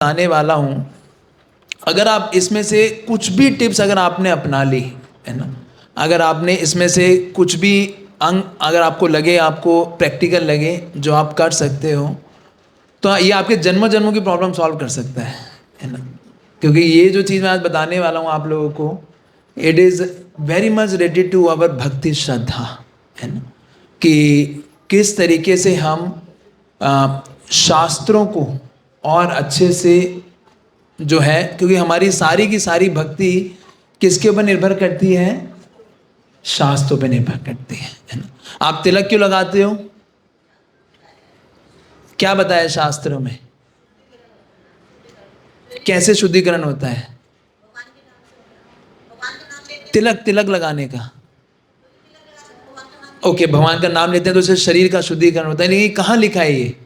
बताने वाला हूँ, अगर आप इसमें से कुछ भी टिप्स अगर आपने अपना ली है ना, अगर आपने इसमें से कुछ भी अंग अगर आपको लगे, आपको प्रैक्टिकल लगे जो आप कर सकते हो, तो ये आपके जन्मों जन्मों की प्रॉब्लम सॉल्व कर सकता है ना। क्योंकि ये जो चीज़ मैं आज बताने वाला हूँ आप लोगों को, it is very much related to our bhakti shraddha, है ना, कि किस तरीके से हम शास्त्रों को और अच्छे से जो है, क्योंकि हमारी सारी की सारी भक्ति किसके ऊपर निर्भर करती है? शास्त्रों पे निर्भर करती है ना। आप तिलक क्यों लगाते हो? क्या बताया शास्त्रों में? कैसे शुद्धिकरण होता है तिलक तिलक लगाने का? ओके, भगवान का नाम लेते हैं तो उससे शरीर का शुद्धिकरण होता है, लेकिन कहाँ लिखा है ये?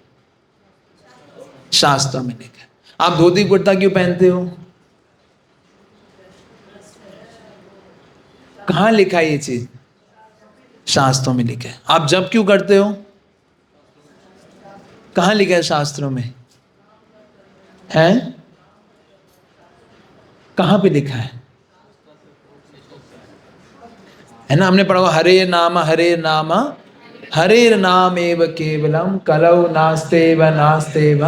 शास्त्रों में लिखा है। आप धोती कुर्ता क्यों पहनते हो? कहाँ लिखा है ये चीज? शास्त्रों में लिखा है। आप जप क्यों करते हो? कहाँ लिखा है शास्त्रों में? है? कहाँ पे लिखा है ना? हमने पढ़ा हुआ हरे नाम हरे नाम एव केवलम कलौ नास्तेव नास्तेव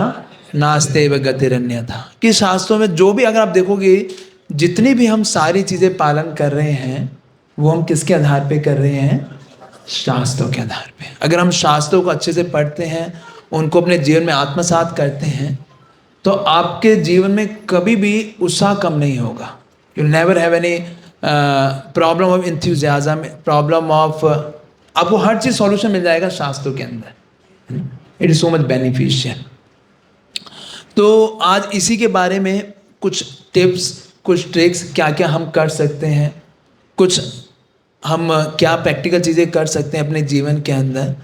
नास्तेव गतिरन्यथा। कि शास्त्रों में जो भी अगर आप देखोगे, जितनी भी हम सारी चीजें पालन कर रहे हैं, वो हम किसके आधार पे कर रहे हैं? शास्त्रों के आधार पे। अगर हम शास्त्रों को अच्छे से पढ़ते हैं, उनको अपने जीवन में आत्मसात करते हैं, तो आपके जीवन में कभी भी उत्साह कम नहीं होगा। You never have any problem of enthusiasm, problem of, आपको हर चीज सॉल्यूशन मिल जाएगा शास्त्रों के अंदर। It is so much beneficial. तो आज इसी के बारे में कुछ टिप्स, कुछ ट्रिक्स, क्या क्या हम कर सकते हैं, कुछ हम क्या प्रैक्टिकल चीज़ें कर सकते हैं अपने जीवन के अंदर।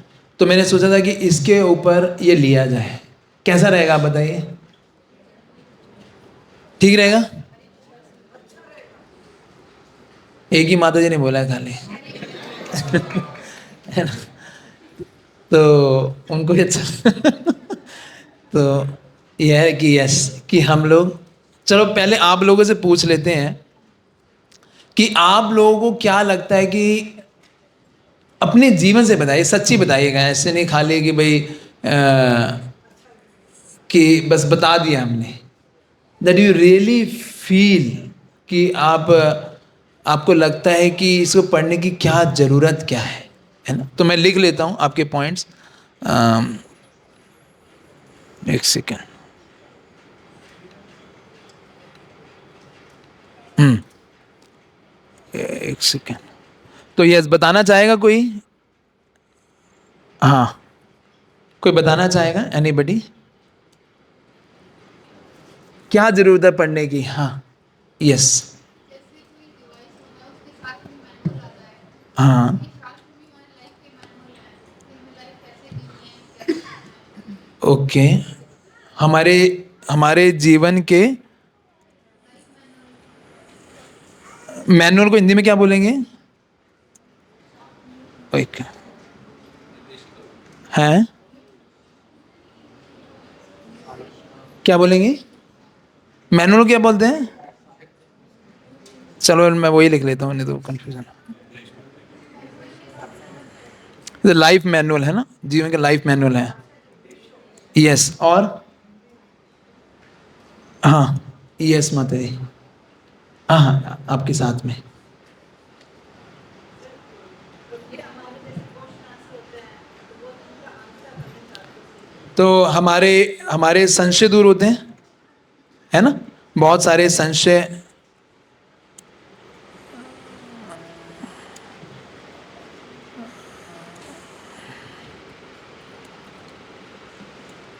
तो मैंने सोचा था कि इसके ऊपर ये लिया जाए। कैसा रहेगा आप बताइए? ठीक रहेगा? एक ही माता जी ने बोला है खाली है ना, तो उनको भी अच्छा तो यह है कि यस, कि हम लोग, चलो पहले आप लोगों से पूछ लेते हैं कि आप लोगों को क्या लगता है, कि अपने जीवन से बताइए, सच्ची बताइएगा, ऐसे नहीं खाली कि भाई कि बस बता दिया हमने। दैट यू रियली फील कि आप, आपको लगता है कि इसको पढ़ने की क्या ज़रूरत क्या है ना। तो मैं लिख लेता हूँ आपके पॉइंट्स। एक सेकेंड। एक सेकेंड। तो यस, बताना चाहेगा कोई? हाँ, कोई बताना चाहेगा? एनीबडी? क्या जरूरत है पढ़ने की? हाँ, यस, हाँ, ओके। हमारे हमारे जीवन के मैनुअल को हिंदी में क्या बोलेंगे? ओके, हैं? क्या बोलेंगे? मैनुअल क्या बोलते हैं? चलो मैं वही लिख लेता हूँ, नहीं तो कंफ्यूजन। लाइफ मैनुअल है ना, जीवन का लाइफ मैनुअल है। यस, और हाँ, यस माता जी, हाँ हाँ, आपके साथ में। तो हमारे हमारे संशय दूर होते हैं, है ना, बहुत सारे संशय।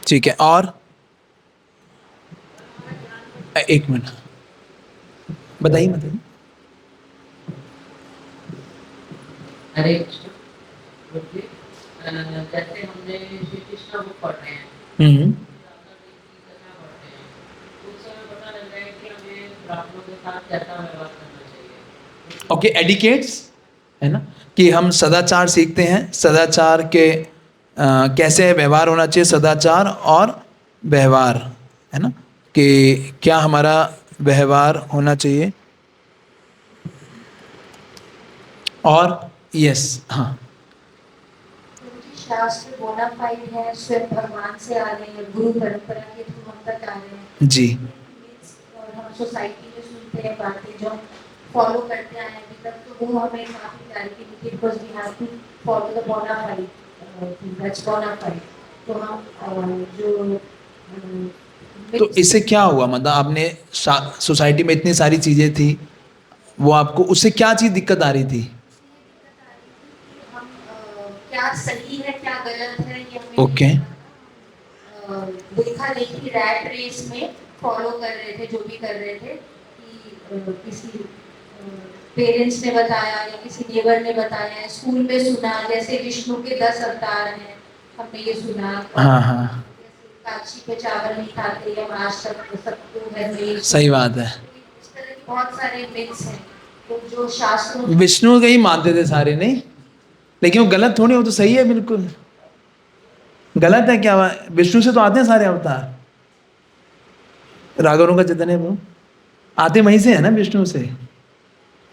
ठीक है, और एक मिनट बताइए बताइए। हरे कृष्ण। बोलिए। जैसे हमने श्री कृष्ण बुक पढ़ रहे हैं, राधा जी की कथा पढ़ रहे हैं, उस समय पता लग रहा है कि हमें ब्राह्मणों के साथ कैसा व्यवहार करना चाहिए। ओके, एडिकेट्स, है ना, कि हम सदाचार सीखते हैं, सदाचार के कैसे व्यवहार होना चाहिए, सदाचार और व्यवहार, है ना। कि क्या हमारा व्यवहार होना चाहिए। और यस, हाँ तो जी शास्त्र बोनाफाइड है, स्वयं भगवान से आ रहे हैं, गुरु परंपरा के थ्रू हम तक आ रहे हैं। जी, Myths और हम सोसाइटी में सुनते हैं बातें जो हम फॉलो करते आए हैं अभी तक, तो वो हमें काफी क्लैरिटी मिलती है because we have to follow the bona fide, that's bona fide. तो हम जो तो myths इससे क्या हुआ, मतलब आपने सोसाइटी में इतनी सारी चीजें थी, वो आपको उससे क्या चीज दिक्कत आ रही थी। से ये दिक्कत आ रही थी कि हम क्या सही है क्या गलत है ये हमें नहीं ओके, पता था। हम देखा नहीं कि रैट रेस में फॉलो कर रहे थे जो भी कर रहे थे कि किसी पेरेंट्स ने बताया या किसी नेबर ने बताया, स्कूल में सुना जैसे विष्णु के 10 अवतार हैं, हमने ये सुना। हाँ हाँ, जैसे काशी पे चावल नहीं खाते हम आज तक सबको घर में ये सही सुना। बात है। तो इस तरह के बहुत सारे मिथ्स हैं तो जो शास्त्रों विष्णु का ही मानते थे सारे, नहीं? लेकिन वो गलत थोड़ी, वो तो सही है बिल्कुल। गलत है क्या? विष्णु से तो आते हैं सारे अवतार, राघवों का जितने वो आते वहीं से है ना, विष्णु से।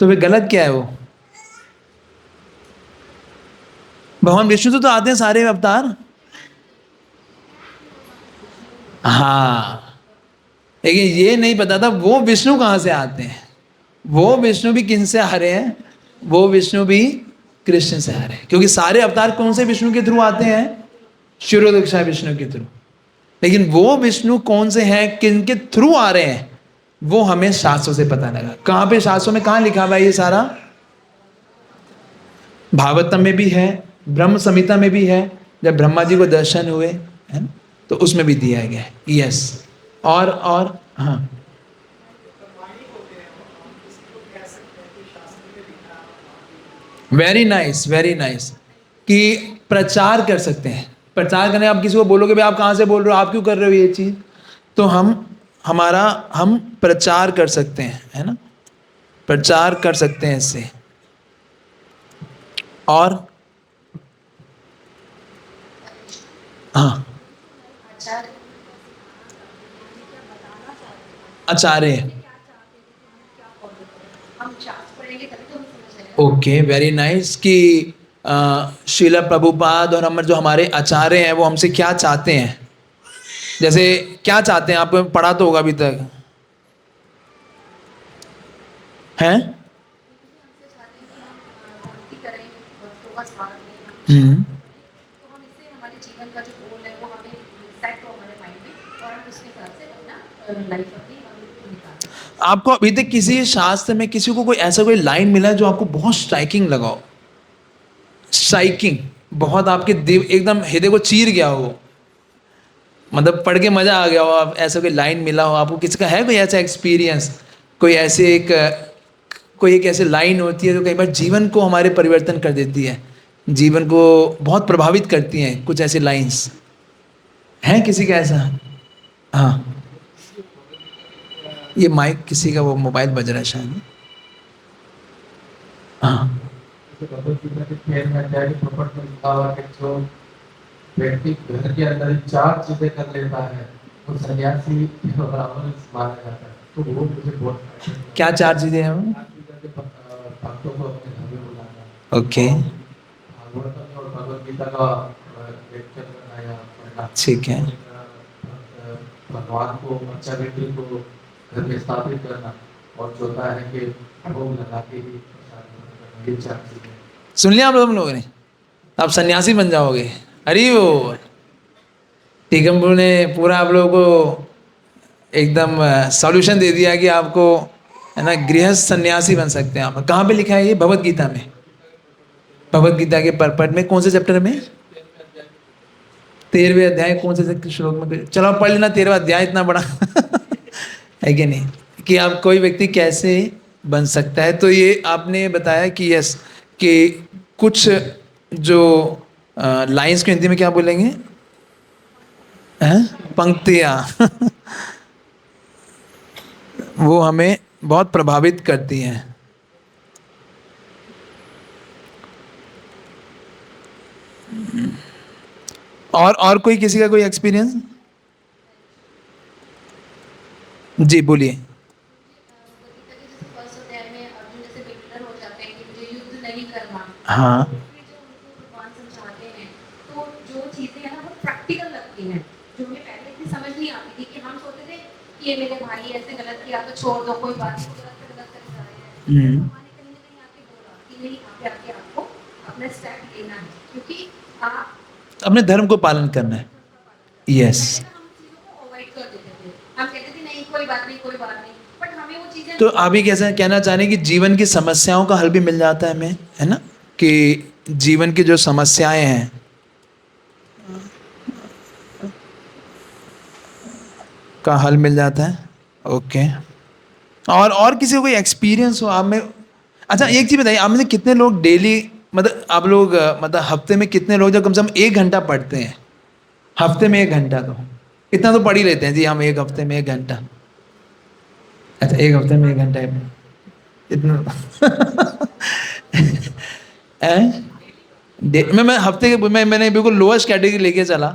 तो वे गलत क्या है वो? भगवान विष्णु से तो आते हैं सारे अवतार। हाँ, लेकिन ये नहीं पता था वो विष्णु कहाँ से आते हैं। वो विष्णु भी किन से आ रहे हैं? वो विष्णु भी कृष्ण से आ रहे हैं, क्योंकि सारे अवतार कौन से विष्णु के थ्रू आते हैं? शिरोदीक्षा विष्णु के थ्रू। लेकिन वो विष्णु कौन से हैं, किन के थ्रू आ रहे हैं, वो हमें शास्त्रों से पता लगा। कहाँ पे शास्त्रों में कहाँ लिखा हुआ है ये सारा? भागवतम में भी है, ब्रह्म संहिता में भी है, जब ब्रह्मा जी को दर्शन हुए है ना, तो उसमें भी दिया गया है। यस, और हाँ, वेरी नाइस, वेरी नाइस। कि प्रचार कर सकते हैं। प्रचार करने, आप किसी को बोलोगे भाई आप कहाँ से बोल रहे हो, आप क्यों कर रहे हो ये चीज, तो हम प्रचार कर सकते हैं, है ना, प्रचार कर सकते हैं इससे। और हाँ, आचार्य आचार्य, हम शास्त्र पढ़ेंगे तभी तो हमें समझ आएगा। Okay, very nice. कि श्रीला प्रभुपाद और हम जो हमारे आचार्य हैं वो हमसे क्या चाहते हैं। जैसे क्या चाहते हैं, आपको पढ़ा तो होगा अभी तक, हैं? हमसे चाहते हैं कि हम भक्ति करें, भक्तों का स्वागत करें, हम हम्म। तो हम इससे हमारे जीवन का जो गोल है वो हमें सेट हो हमारे माइंड में और हम उसके हिसाब से अपना लाइफ अपनी हम निकालें। आपको अभी तक किसी शास्त्र में किसी को कोई ऐसा कोई लाइन मिला है जो आपको बहुत स्ट्राइकिंग लगा हो? स्ट्राइकिंग, बहुत आपके दिल एकदम हृदय को चीर गया हो, मतलब पढ़ के मजा आ गया हो, आप ऐसा कोई लाइन मिला हो आपको, किसी का है कोई ऐसा एक्सपीरियंस? कोई ऐसे कोई एक ऐसी लाइन होती है जो कई बार जीवन को हमारे परिवर्तन कर देती है, जीवन को बहुत प्रभावित करती हैं, कुछ ऐसी लाइंस हैं किसी का ऐसा? हाँ, ये माइक किसी का, वो मोबाइल बज रहा है शायद। हाँ, जैसे भगवत गीता के 13वें अध्याय के प्रपट में लिखा हुआ है कि जो व्यक्ति घर के अंदर ही 4 चीजें कर लेता है वो सन्यासी के बराबर माना जाता है। तो वो मुझे बहुत fascinating लगा। क्या 4 चीजें हैं वो? 4 चीजें कि भक्तों को अपने घर में बुलाना ओके, और भागवतम और भगवत गीता का लेक्चर करना या पढ़ना ठीक है। और भगवान को अच्छा व्यक्ति को घर में स्थापित करना और चौथा है कि भोग लगा के ही प्रसाद ग्रहण करना। ये 4 चीजें। सुन लिया आप लोगों ने? आप सन्यासी बन जाओगे। अरे वो टीकम प्रभु ने पूरा आप लोगों को एकदम सॉल्यूशन दे दिया कि आपको, है ना, गृहस्थ सन्यासी बन सकते हैं आप। कहाँ पे लिखा है ये? भगवत गीता में? भगवत गीता के परपट में कौन से चैप्टर में? 13वें अध्याय कौन से श्लोक में? चलो आप पढ़ लेना 13वां अध्याय, इतना बड़ा है कि नहीं, कि आप कोई व्यक्ति कैसे बन सकता है। तो ये आपने बताया कि यस, कि कुछ जो लाइंस को हिंदी में क्या बोलेंगे, हैं, पंक्तियाँ वो हमें बहुत प्रभावित करती हैं। और कोई किसी का कोई एक्सपीरियंस? जी बोलिए। गीता के जैसे फर्स्ट अध्याय में अर्जुन जैसे बिगिनर हो जाते हैं कि मुझे युद्ध नहीं करना, हाँ फिर जो उनको भगवान समझाते हैं तो जो चीजें हैं ना वो प्रैक्टिकल लगती हैं, जो हमें पहले इतनी समझ नहीं आती थी कि हम सोचते थे कि ये मेरे भाई ऐसे गलत किया तो छोड़ दो, कोई बात नहीं, गलत से गलत कर जा रहे हैं, तो भगवान ने कहीं ना कहीं आके बोला कि नहीं, यहाँ पे आके आपको अपना स्टेप लेना है, क्योंकि आप अपने धर्म को पालन करना है। यस। पहले ना हम चीजों को अवॉइड कर देते थे, हम कहते थे नहीं कोई बात नहीं, कोई बात नहीं, बट हमें वो चीजें तो आप ही कैसे कहना चाह रहे हैं कि जीवन की समस्याओं का हल भी मिल जाता है हमें, है ना, कि जीवन की जो समस्याएं हैं का हल मिल जाता है। ओके। और किसी को कोई एक्सपीरियंस हो आप में? अच्छा एक चीज़ बताइए, आप में से कितने लोग डेली, मतलब आप लोग मतलब हफ्ते में कितने लोग जो कम से कम 1 घंटा पढ़ते हैं? हफ्ते में 1 घंटा तो इतना तो पढ़ ही लेते हैं जी हम, एक हफ्ते में 1 घंटा। अच्छा एक हफ्ते में 1 घंटा इतना मैं हफ्ते के मैंने बिल्कुल लोएस्ट कैटेगरी लेके चला।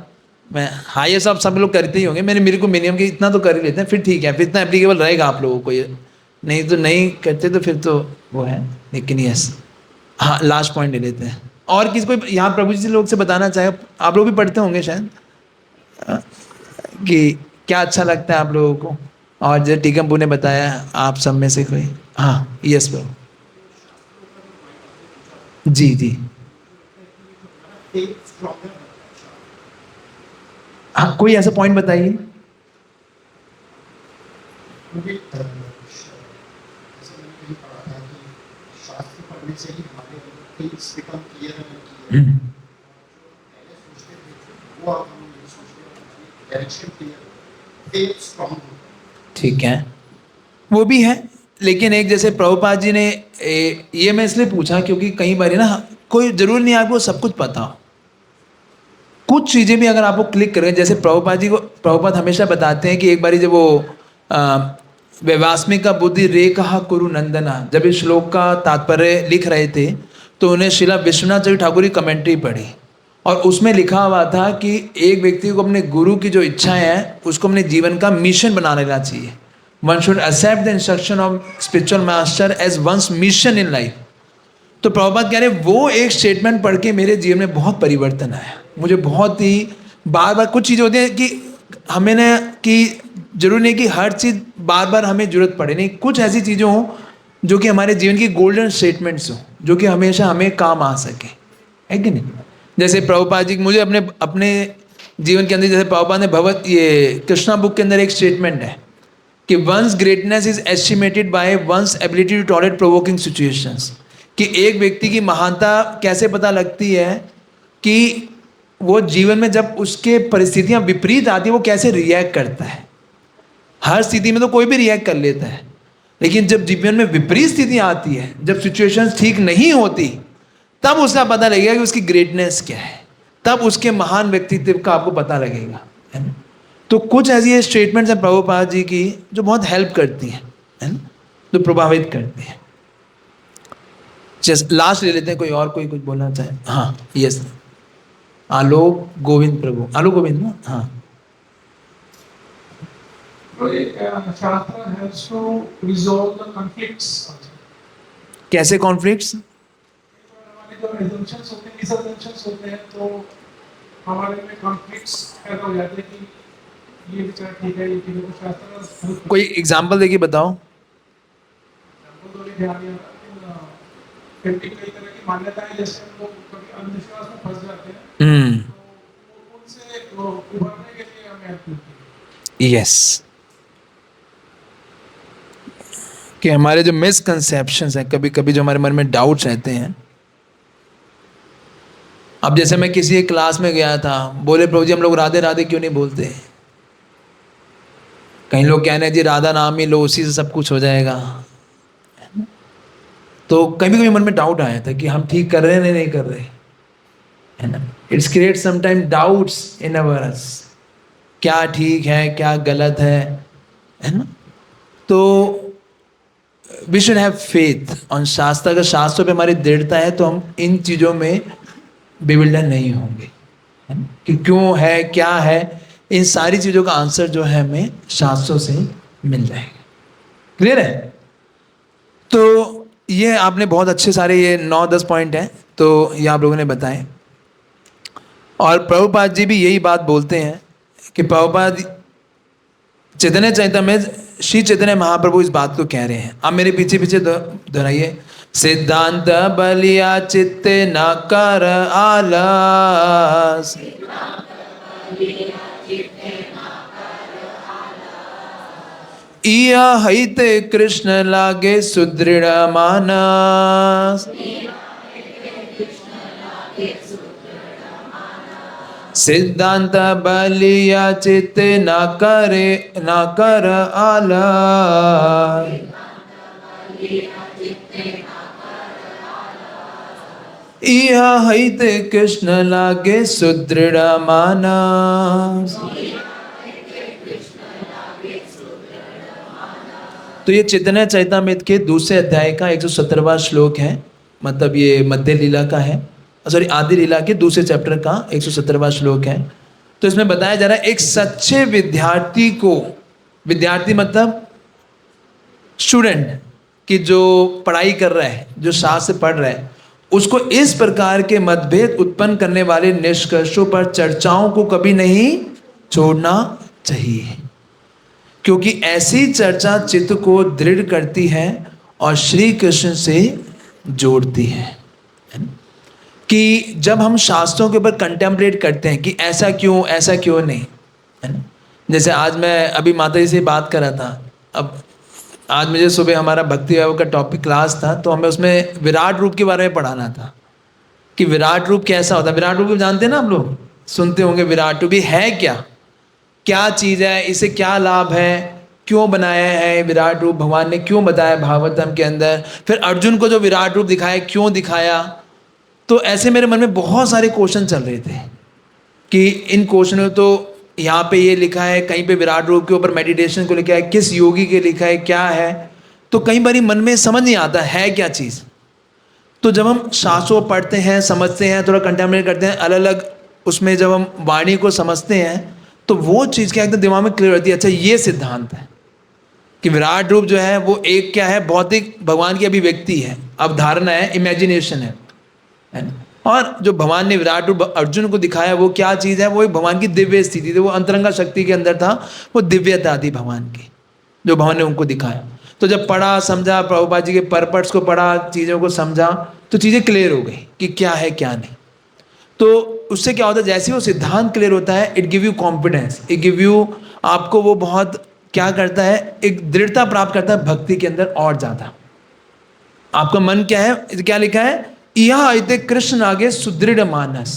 मैं हाईएस्ट आप सब लोग करते ही होंगे, मेरे को मिनिमम कि इतना तो कर ही लेते हैं, फिर ठीक है, फिर इतना एप्लीकेबल रहेगा आप लोगों को ये, नहीं तो नहीं करते तो फिर तो वो है। लेकिन यस, हाँ लास्ट पॉइंट ले लेते हैं। और किसी को यहाँ प्रभु जी लोग से बताना चाहे, आप लोग भी पढ़ते होंगे शायद, कि क्या अच्छा लगता है आप लोगों को? और जैसे टीकमपुर ने बताया, आप सब में से कोई? हाँ यस प्रभु। जी जी। हाँ कोई ऐसा पॉइंट बताइए। मुझे जैसे मैंने कहीं पढ़ा था कि शास्त्र पढ़ने से ही हमारे things become clear and clear, पहले सोचते थे वो अब हम नहीं सोचते, डायरेक्शन क्लियर, फेथ स्ट्रांग होता है। ठीक है, वो भी है। लेकिन एक जैसे प्रभुपाद जी ने ये मैं इसलिए पूछा क्योंकि कई बार ना, कोई जरूर नहीं आपको सब कुछ पता हो, कुछ चीज़ें भी अगर आपको क्लिक करें, जैसे प्रभुपाद जी को, प्रभुपाद हमेशा बताते हैं कि एक बारी जब वो वैवास्मिका बुद्धि रे कहा कुरु नंदना, जब इस श्लोक का तात्पर्य लिख रहे थे तो उन्हें शिला विश्वनाथ चौधरी ठाकुर की कमेंट्री पढ़ी, और उसमें लिखा हुआ था कि एक व्यक्ति को अपने गुरु की जो इच्छाएं हैं उसको अपने जीवन का मिशन बना लेना चाहिए। One should accept the instruction of spiritual master as one's mission in life. तो प्रभुपाद कह रहे वो एक स्टेटमेंट पढ़ के मेरे जीवन में बहुत परिवर्तन आया। मुझे बहुत ही बार बार कुछ चीज़ें होती हैं कि हमें ना, कि जरूरी नहीं कि हर चीज़ बार बार हमें जरूरत पड़े, नहीं, कुछ ऐसी चीज़ें हों जो कि हमारे जीवन की गोल्डन स्टेटमेंट्स हों, जो कि हमेशा हमें काम आ सके, है कि नहीं? जैसे प्रभुपाद जी, मुझे अपने अपने जीवन के अंदर, जैसे प्रभुपाद ने भगवत ये कृष्णा बुक के अंदर एक स्टेटमेंट है कि one's greatness is estimated by one's ability to tolerate provoking situations, कि एक व्यक्ति की महानता कैसे पता लगती है कि वो जीवन में जब उसके परिस्थितियां विपरीत आती है वो कैसे रिएक्ट करता है। हर स्थिति में तो कोई भी रिएक्ट कर लेता है, लेकिन जब जीवन में विपरीत स्थितियां आती है, जब सिचुएशंस ठीक नहीं होती, तब उसका पता लगेगा कि उसकी ग्रेटनेस क्या है, तब उसके महान व्यक्तित्व का आपको पता लगेगा, है ना? तो कुछ ऐसी स्टेटमेंट्स हैं प्रभुपाद जी की जो बहुत हेल्प करती हैं, है ना, जो प्रभावित करती हैं। जैसे लास्ट ले लेते हैं, कोई और कोई कुछ बोलना चाहे? हाँ यस, आलोक गोविंद प्रभु, आलोक गोविंद ना, हाँ। Shastra helps to resolve the conflicts also. कैसे कॉन्फ्लिक्ट्स? हमारे जो assumptions होते हैं, misassumptions होते हैं, तो हमारे में conflicts पैदा हो जाते हैं कि ये विचार ठीक है, ये ठीक है, तो शास्त्र help कोई एग्जाम्पल देके बताओ। तो नहीं ध्यान नहीं आता, लेकिन कई तरह की मान्यताएं, जैसे हम लोग कभी अंधविश्वास में फंस जाते हैं, तो उनसे उभरने के लिए हमें help मिलती है। यस, कि हमारे जो मिसकंसेप्शंस हैं, कभी कभी जो हमारे मन में डाउट्स रहते हैं। अब जैसे मैं किसी एक क्लास में गया था, बोले प्रभु जी हम लोग राधे राधे क्यों नहीं बोलते? कई लोग कह रहे हैं जी राधा नाम ही लो, उसी से सब कुछ हो जाएगा। तो कभी कभी मन में डाउट आया था कि हम ठीक कर रहे हैं नहीं कर रहे, है ना। It's create sometime doubts in ours, क्या ठीक है क्या गलत है ना। तो we should have faith on shastra. अगर शास्त्रों पे हमारी दृढ़ता है तो हम इन चीज़ों में बेविल्डर नहीं होंगे, है ना, कि क्यों है क्या है, इन सारी चीज़ों का आंसर जो है हमें शास्त्रों से मिल जाएगा। क्लियर है? तो ये आपने बहुत अच्छे सारे ये 9-10 पॉइंट हैं, तो ये आप लोगों ने बताए। और प्रभुपाद जी भी यही बात बोलते हैं कि प्रभुपाद चैतन्य चैतन्य में श्री चैतन्य महाप्रभु इस बात को कह रहे हैं। आप मेरे पीछे पीछे दोहराइए। सिद्धांत बलिया चित्ते न कर आलस, इया हईते कृष्ण लागे सुदृढ़ मानस, सिद्धांत बलिया चित्ते न कर आलस, इहा हईते कृष्ण लागे सुदृढ़ मानस। तो ये चैतन्य चैतामृत के दूसरे अध्याय का 117वां श्लोक है, मतलब ये मध्य लीला का है, सॉरी आदि लीला के दूसरे चैप्टर का 117वां श्लोक है। तो इसमें बताया जा रहा है एक सच्चे विद्यार्थी को, विद्यार्थी मतलब स्टूडेंट कि जो पढ़ाई कर रहा है, जो शास्त्र पढ़ रहा है, उसको इस प्रकार के मतभेद उत्पन्न करने वाले निष्कर्षों पर चर्चाओं को कभी नहीं छोड़ना चाहिए, क्योंकि ऐसी चर्चा चित्त को दृढ़ करती है और श्री कृष्ण से जोड़ती है। कि जब हम शास्त्रों के ऊपर कंटेम्पलेट करते हैं कि ऐसा क्यों नहीं, है ना। जैसे आज मैं अभी माता जी से बात कर रहा था, अब आज मुझे सुबह हमारा भक्ति भाव का टॉपिक क्लास था, तो हमें उसमें विराट रूप के बारे में पढ़ाना था कि विराट रूप कैसा होता है। विराट रूप जानते हैं ना आप लोग, सुनते होंगे। विराट रूप है क्या चीज़ है, इसे क्या लाभ है, क्यों बनाया है विराट रूप, भगवान ने क्यों बताया भागवतम के अंदर, फिर अर्जुन को जो विराट रूप दिखाया क्यों दिखाया। तो ऐसे मेरे मन में बहुत सारे क्वेश्चन चल रहे थे कि इन क्वेश्चनों, तो यहाँ पे ये लिखा है, कहीं पे विराट रूप के ऊपर मेडिटेशन को लिखा है, किस योगी के लिखा है, क्या है। तो कई बार मन में समझ नहीं आता है क्या चीज़। तो जब हम शास्त्रों पढ़ते हैं, समझते हैं, थोड़ा कंटेम्पलेट करते हैं, अलग अलग उसमें जब हम वाणी को समझते हैं, तो वो चीज़ क्या एकदम दिमाग में क्लियर होती है। अच्छा, ये सिद्धांत है कि विराट रूप जो है वो एक क्या है, भौतिक भगवान की अभिव्यक्ति है, अवधारणा है, इमेजिनेशन है ना। और जो भगवान ने विराट रूप अर्जुन को दिखाया वो क्या चीज़ है, वो एक भगवान की दिव्य स्थिति थी, वो अंतरंगा शक्ति के अंदर था, वो दिव्यता थी भगवान की, जो भगवान ने उनको दिखाया। तो जब पढ़ा समझा, प्रभुपाद जी के परपट्स को पढ़ा, चीज़ों को समझा, तो चीज़ें क्लियर हो गई कि क्या है क्या नहीं। तो उससे क्या होता है, जैसे वो सिद्धांत क्लियर होता है, it give you confidence, it give you, आपको वो बहुत क्या करता है, एक दृढ़ता प्राप्त करता है भक्ति के अंदर और ज़्यादा। आपका मन क्या है, क्या लिखा है, यह आयते कृष्ण आगे सुदृढ़ मानस,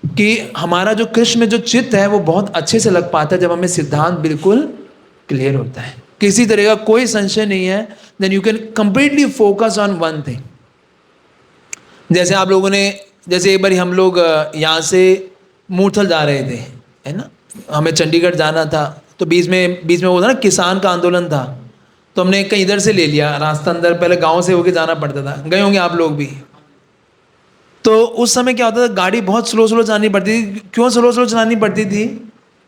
कि हमारा जो कृष्ण में जो चित्त है वो बहुत अच्छे से लग पाता है जब हमें सिद्धांत बिल्कुल क्लियर होता है, किसी तरह का कोई संशय नहीं है। Then you can completely focus on one thing. जैसे आप लोगों ने, जैसे एक बार हम लोग यहाँ से मूर्थल जा रहे थे, है ना, हमें चंडीगढ़ जाना था, तो बीच में वो था ना किसान का आंदोलन था, तो हमने कहीं इधर से ले लिया रास्ता, अंदर पहले गांव से होके जाना पड़ता था, गए होंगे आप लोग भी। तो उस समय क्या होता था, गाड़ी बहुत स्लो चलानी पड़ती थी। क्यों स्लो चलानी पड़ती थी,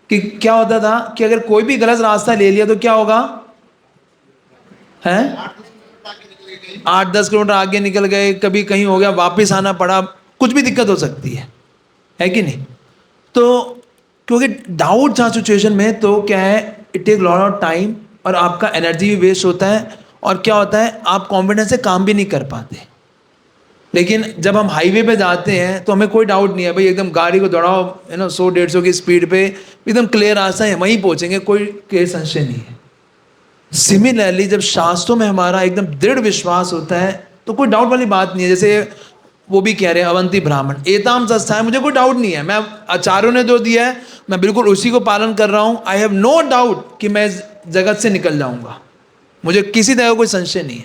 कि क्या होता था कि अगर कोई भी गलत रास्ता ले लिया तो क्या होगा, हैं 8-10 किलोमीटर आगे निकल गए, कभी कहीं हो गया, वापस आना पड़ा, कुछ भी दिक्कत हो सकती है कि नहीं। तो क्योंकि डाउट था सिचुएशन में, तो क्या है, it take lot of time और आपका एनर्जी भी वेस्ट होता है, और क्या होता है, आप कॉन्फिडेंस से काम भी नहीं कर पाते। लेकिन जब हम हाईवे पे जाते हैं तो हमें कोई डाउट नहीं है, भाई एकदम गाड़ी को दौड़ाओ, है ना, 100-150 की स्पीड पे, एकदम क्लियर रास्ता है, वहीं पहुंचेंगे, कोई संशय नहीं है। सिमिलरली जब शास्त्रों में हमारा एकदम दृढ़ विश्वास होता है तो कोई डाउट वाली बात नहीं है। जैसे वो भी कह रहे हैं अवंती ब्राह्मण एताम संस्था है, मुझे कोई डाउट नहीं है, मैं आचार्यों ने जो दिया है मैं बिल्कुल उसी को पालन कर रहा हूँ। आई हैव नो डाउट कि मैं जगत से निकल जाऊंगा, मुझे किसी तरह का कोई संशय नहीं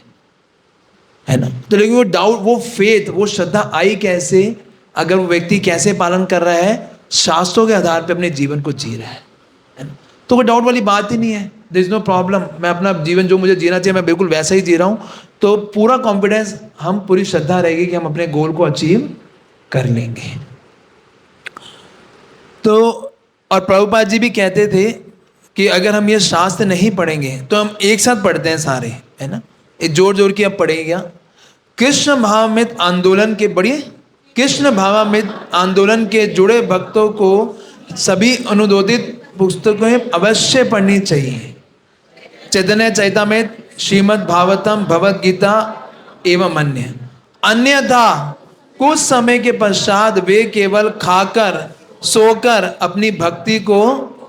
है ना। तो लेकिन वो डाउट, वो फेथ, वो श्रद्धा आई कैसे, अगर वो व्यक्ति कैसे पालन कर रहा है, शास्त्रों के आधार पर अपने जीवन को जी रहा है ना, तो कोई डाउट वाली बात ही नहीं है। देयर इज नो प्रॉब्लम, मैं अपना जीवन जो मुझे जीना चाहिए मैं बिल्कुल वैसा ही जी रहा हूँ। तो पूरा कॉन्फिडेंस, हम पूरी श्रद्धा रहेगी कि हम अपने गोल को अचीव कर लेंगे। तो और प्रभुपाद जी भी कहते थे कि अगर हम ये शास्त्र नहीं पढ़ेंगे तो हम एक साथ पढ़ते हैं सारे, है ना, एक जोर जोर की अब पढ़ेंगे क्या? कृष्ण भावामृत आंदोलन के बड़ी कृष्ण भावामृत आंदोलन के जुड़े भक्तों को सभी अनुमोदित पुस्तकें अवश्य पढ़नी चाहिए। चैतन्य चैतामृत, श्रीमद् भागवतम, भगवद गीता एवं अन्य। अन्यथा कुछ समय के पश्चात वे केवल खाकर सोकर अपनी भक्ति को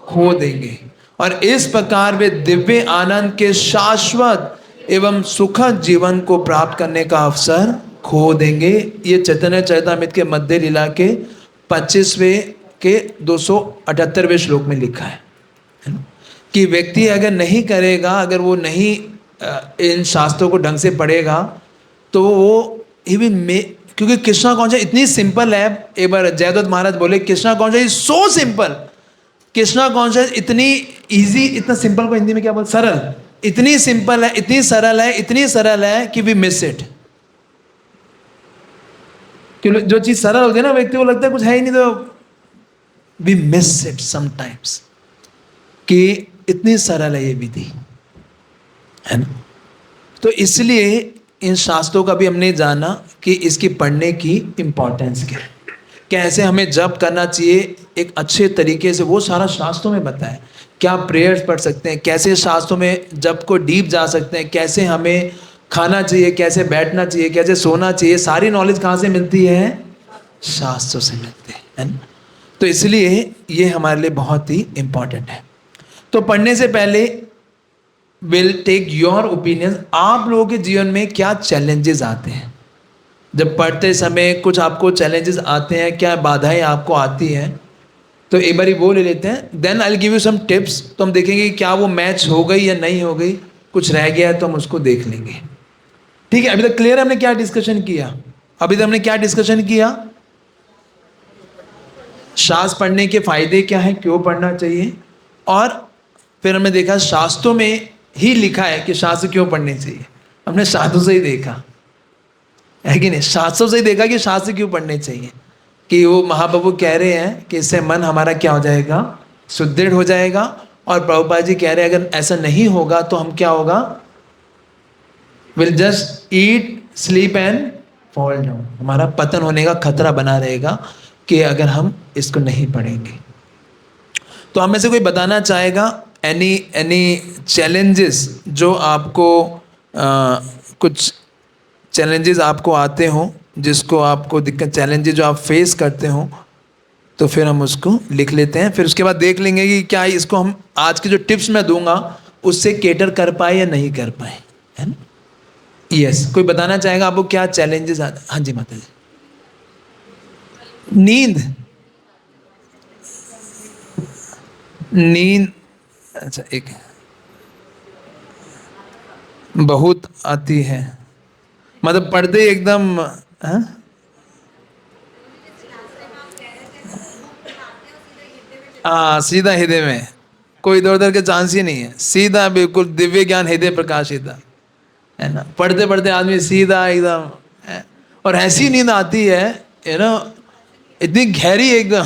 खो देंगे और इस प्रकार वे दिव्य आनंद के शाश्वत एवं सुखद जीवन को प्राप्त करने का अवसर खो देंगे। ये चैतन्य चरितामृत के मध्य लीला के 25वें के 278वें श्लोक में लिखा है ना? कि व्यक्ति अगर नहीं करेगा, अगर वो नहीं इन शास्त्रों को ढंग से पढ़ेगा तो वो क्योंकि कृष्णा कॉन्शियस इतनी सिंपल है। एक बार जयदत्त महाराज बोले Krishna conscious is so simple, Krishna conscious इतनी इजी, इतना सिंपल को हिंदी में क्या बोल, सरल, इतनी सिंपल है, इतनी सरल है, इतनी सरल है कि वी मिस इट। क्योंकि जो चीज सरल होती है ना, व्यक्ति को लगता है कुछ है ही नहीं, तो वी मिस इट समटाइम्स कि इतनी सरल है ये विधि, है ना। तो इसलिए इन शास्त्रों का भी हमने जाना कि इसकी पढ़ने की इम्पोर्टेंस क्या है, कैसे हमें जप करना चाहिए एक अच्छे तरीके से, वो सारा शास्त्रों में बताया। क्या प्रेयर्स पढ़ सकते हैं, कैसे शास्त्रों में जप को डीप जा सकते हैं, कैसे हमें खाना चाहिए, कैसे बैठना चाहिए, कैसे सोना चाहिए, सारी नॉलेज कहाँ से मिलती है? शास्त्रों से मिलती है ना। तो इसलिए ये हमारे लिए बहुत ही इम्पोर्टेंट है। तो पढ़ने से पहले विल टेक योर ओपिनियन, आप लोगों के जीवन में क्या चैलेंजेस आते हैं? जब पढ़ते समय कुछ आपको चैलेंजेस आते हैं, क्या बाधाएं आपको आती हैं, तो एक बारी वो ले लेते हैं। Then I will give you some tips. तो हम देखेंगे कि क्या वो मैच हो गई या नहीं हो गई, कुछ रह गया है तो हम उसको देख लेंगे। ठीक है, अभी तक क्लियर? हमने क्या डिस्कशन किया? अभी तक हमने क्या डिस्कशन किया? शास्त्र पढ़ने के फायदे क्या हैं, क्यों पढ़ना चाहिए, और फिर हमने देखा शास्त्रों में ही लिखा है कि शास्त्र क्यों पढ़ने चाहिए। हमने शास्त्रों से ही देखा है कि नहीं, शास्त्रों से ही देखा कि शास्त्र क्यों पढ़ने चाहिए, कि वो महाप्रभु कह रहे हैं कि इससे मन हमारा क्या हो जाएगा, सुदृढ़ हो जाएगा। और प्रभुपाद जी कह रहे हैं अगर ऐसा नहीं होगा तो हम क्या होगा, will just eat sleep and fall down, हमारा पतन होने का खतरा बना रहेगा कि अगर हम इसको नहीं पढ़ेंगे। तो हमें से कोई बताना चाहेगा एनी चैलेंजेस जो आपको कुछ चैलेंजेस आपको आते हों, जिसको आपको दिक्कत, चैलेंजेस जो आप फेस करते हो, तो फिर हम उसको लिख लेते हैं। फिर उसके बाद देख लेंगे कि क्या इसको हम आज की जो टिप्स मैं दूंगा उससे केटर कर पाए या नहीं कर पाए, है ना। यस, कोई बताना चाहेगा आपको क्या चैलेंजेस आते? हाँ जी माता जी। नींद अच्छा, एक बहुत आती है, मतलब पढ़ते एकदम, हाँ सीधा हृदय में, कोई इधर उधर के चांस ही नहीं है, सीधा बिल्कुल दिव्य ज्ञान हृदय प्रकाशित है ना। पढ़ते पढ़ते आदमी सीधा एकदम और ऐसी नींद आती है ना, इतनी गहरी एकदम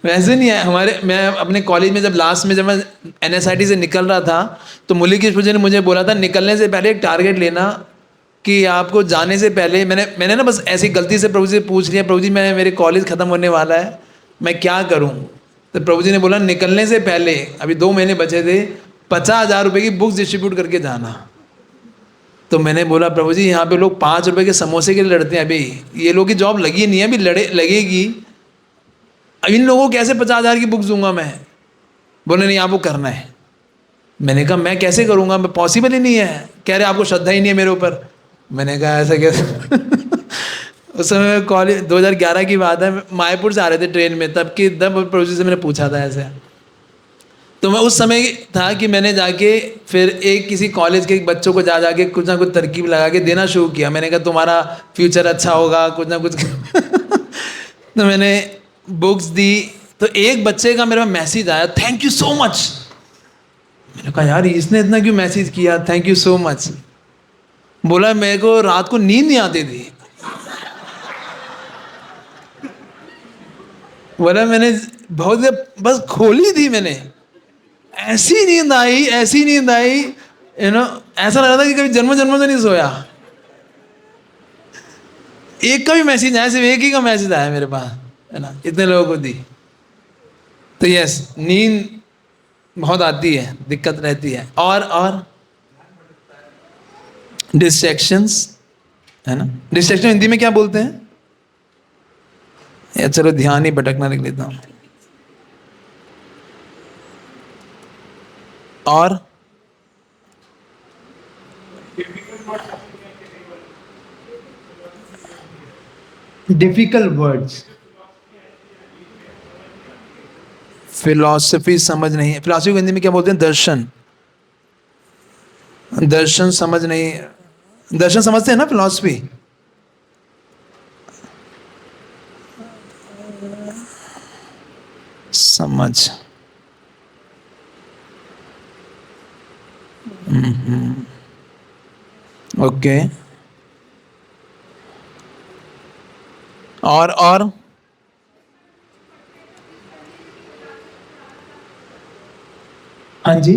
वैसे नहीं है हमारे। मैं अपने कॉलेज में जब मैं NSIT से निकल रहा था तो मुरलीकृष्ण जी ने मुझे बोला था निकलने से पहले एक टारगेट लेना कि आपको जाने से पहले, मैंने ना बस ऐसी गलती से प्रभु जी से पूछ लिया, प्रभु जी मेरे कॉलेज ख़त्म होने वाला है, मैं क्या करूं? तो प्रभु जी ने बोला निकलने से पहले, अभी 2 महीने बचे थे, 50,000 रुपये की बुक्स डिस्ट्रीब्यूट करके जाना। तो मैंने बोला प्रभु जी यहाँ पे लोग 5 रुपये के समोसे के लिए लड़ते हैं, अभी ये लोग की जॉब लगी नहीं है, अभी लगेगी, अब इन लोगों को कैसे 50,000 की बुक्स दूंगा मैं? बोले नहीं आपको करना है। मैंने कहा मैं कैसे करूंगा, मैं पॉसिबल ही नहीं है। कह रहे आपको श्रद्धा ही नहीं है मेरे ऊपर। मैंने कहा ऐसा कैसे उस समय कॉलेज 2011 की बात है, मायापुर से आ रहे थे ट्रेन में, तब प्रभु जी से मैंने पूछा था ऐसे। तो मैं उस समय था कि मैंने जाके फिर किसी कॉलेज के बच्चों को जाके कुछ ना कुछ तरकीब लगा के देना शुरू किया। मैंने कहा तुम्हारा फ्यूचर अच्छा होगा, कुछ ना कुछ तो मैंने बुक्स दी। तो एक बच्चे का मेरे पास मैसेज आया, थैंक यू सो मच। मैंने कहा यार इसने इतना क्यों मैसेज किया, थैंक यू सो मच। बोला मेरे को रात को नींद नहीं आती थी। बोला मैंने बहुत बस खोली थी मैंने, ऐसी नींद आई, ऐसी नींद आई, ऐसा लग रहा था कि कभी जन्म जन्म से नहीं सोया। एक का भी मैसेज आया, सिर्फ एक ही का मैसेज आया मेरे पास, है ना, इतने लोगों को दी। तो यस, नींद बहुत आती है, दिक्कत रहती है। और डिस्ट्रैक्शंस, है ना। डिस्ट्रैक्शन हिंदी में क्या बोलते हैं? या चलो ध्यान ही भटकना लिख लेता हूं। और डिफिकल्ट वर्ड्स, फिलॉसफी समझ नहीं है। फिलॉसफी को हिंदी में क्या बोलते हैं? दर्शन। दर्शन समझ नहीं, दर्शन समझते हैं ना फिलॉसफी? समझ, ओके। और हाँ जी,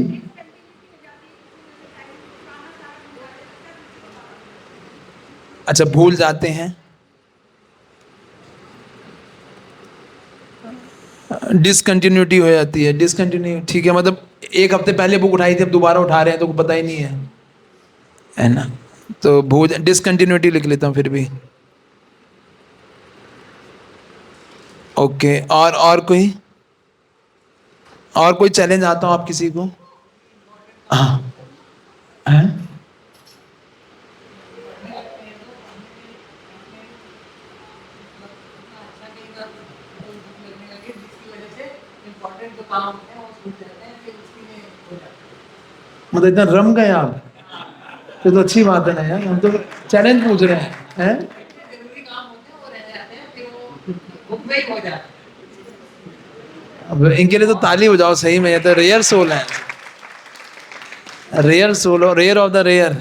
अच्छा, भूल जाते हैं। डिसकंटिन्यूटी हो जाती है, डिसकंटिन्यू, ठीक है, मतलब एक हफ्ते पहले बुक उठाई थी, अब दोबारा उठा रहे हैं तो पता ही नहीं है ना। तो भूल, डिसकंटिन्यूटी लिख लेता हूँ फिर भी। ओके, और कोई चैलेंज आता हो आप किसी को? हाँ, हैं? इम्पोर्टेंट जो काम होते हैं वो छूट जाते हैं, फिर उसी में हो जाता है। मतलब इतना रम गए आप, ये तो अच्छी बात है ना यार, हम तो चैलेंज पूछ रहे हैं। जरूरी काम होते हैं वो रह जाते हैं, फिर वो बुक में ही हो जाते हैं। अब इनके लिए तो ताली बजाओ सही में, ये तो रेयर सोल है, rare soul, rare of the rare.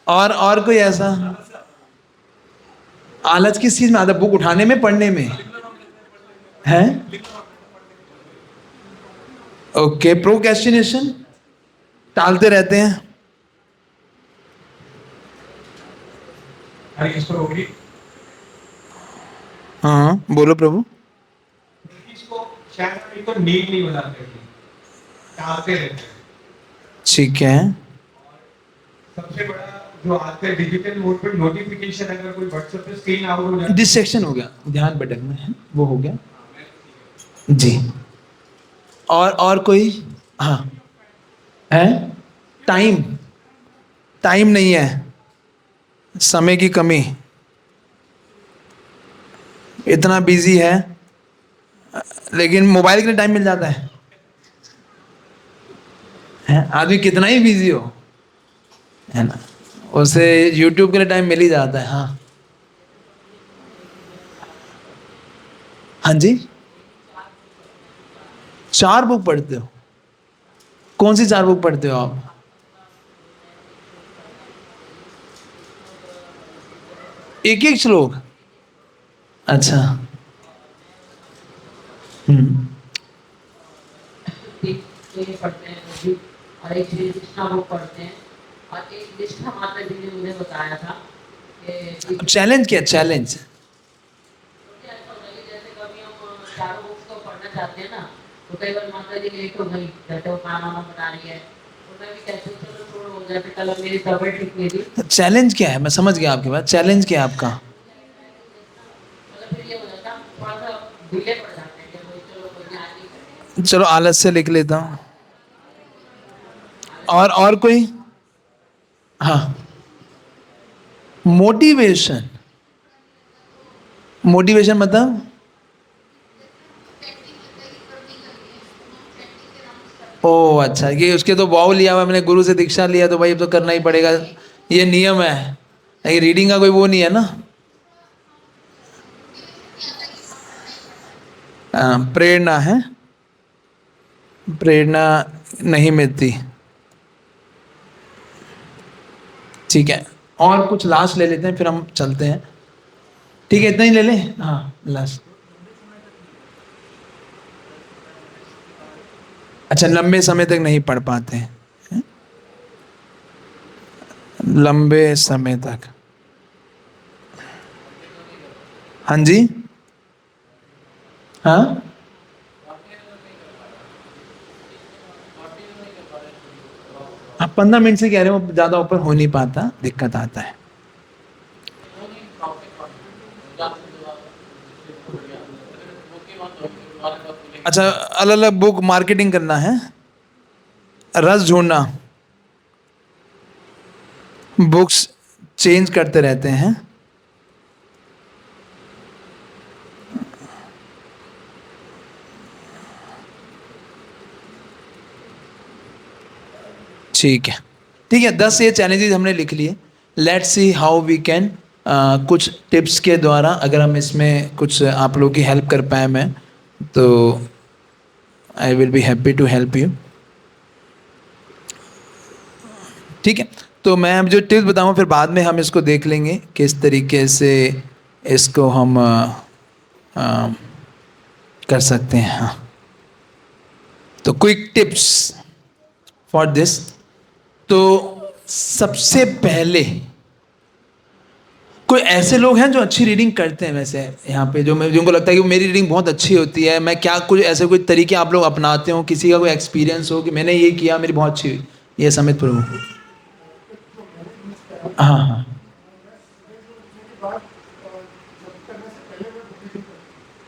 और कोई ऐसा आलस किस चीज में आता है? बुक उठाने में, पढ़ने में है? ओके, प्रोक्रेस्टिनेशन, टालते रहते हैं। हरी ईश्वर होगी, हाँ बोलो प्रभु। इसको शायद अभी तो नींद नहीं बनाते थे, टालते रहते हैं। ठीक है, सबसे बड़ा जो आज के डिजिटल मोड पे नोटिफिकेशन, अगर कोई व्हाट्सएप पे स्क्रीन आउट हो जाए, डिस्ट्रैक्शन हो गया, ध्यान भटकना है, वो हो गया जी। और कोई? हाँ, है, टाइम, टाइम नहीं है, समय की कमी, इतना बिजी है, लेकिन मोबाइल के लिए टाइम मिल जाता है? आदमी कितना ही बिजी हो, है ना, उसे यूट्यूब के लिए टाइम मिल ही जाता है। हाँ, हाँ जी, 4 बुक पढ़ते हो? कौन सी 4 बुक पढ़ते हो आप? एक एक श्लोक, अच्छा। ठीक, तो ये पढ़ते हैं वो भी, और एक श्री कृष्णा बुक पढ़ते हैं, और एक निष्ठा माता जी ने मुझे बताया था कि अब चैलेंज क्या? चैलेंज ऐसा होता है कि जैसे कभी हम चारों बुक्स को पढ़ना चाहते हैं ना, तो कई बार माता जी लेट हो गई, जैसे वो खाना वाना बना रही है, तो मैं भी कहती हूँ चलो छोड़ो, हो जाए, फिर कल मेरी तबीयत ठीक नहीं थी, चैलेंज क्या है? मैं समझ गया आपकी बात, चैलेंज क्या है आपका? मतलब फिर ये हो जाता, थोड़ा सा डिले पड़ जाते हैं कि भाई चलो कोई नहीं, आज ही करेंगे। चलो आलस से लिख लेता हूँ। और कोई? हाँ, मोटिवेशन, मोटिवेशन मतलब? ओ अच्छा, ये उसके तो वाव लिया हुआ, मैंने गुरु से दीक्षा लिया तो भाई अब तो करना ही पड़ेगा, ये नियम है। ये रीडिंग का कोई वो नहीं है ना। प्रेरणा है, प्रेरणा नहीं मिलती, ठीक है। और कुछ लास्ट ले लेते हैं, फिर हम चलते हैं, ठीक है, इतना ही ले लें। हाँ लास्ट, अच्छा, लंबे समय तक नहीं पढ़ पाते हैं, लंबे समय तक। हाँ जी, हाँ, आप 15 मिनट से कह रहे हो, ज्यादा ऊपर हो नहीं पाता, दिक्कत आता है। अच्छा, अलग अलग बुक मार्केटिंग करना है, रस ढूंढना, बुक्स चेंज करते रहते हैं। ठीक है, ठीक है, 10 ये चैलेंजेस हमने लिख लिए। Let's see how we can, कुछ टिप्स के द्वारा अगर हम इसमें कुछ आप लोगों की हेल्प कर पाए मैं, तो I will be happy to help you. ठीक है, तो मैं अब जो टिप्स बताऊँ फिर बाद में हम इसको देख लेंगे किस तरीके से इसको हम कर सकते हैं। हाँ, तो क्विक टिप्स फॉर दिस। तो सबसे पहले, कोई ऐसे लोग हैं जो अच्छी रीडिंग करते हैं वैसे यहाँ पे, जो मैं जिनको लगता है कि मेरी रीडिंग बहुत अच्छी होती है, मैं क्या कुछ ऐसे कोई तरीके आप लोग अपनाते हो, किसी का कोई एक्सपीरियंस हो कि मैंने ये किया मेरी बहुत अच्छी हुई? ये समित प्रभु। हाँ हाँ,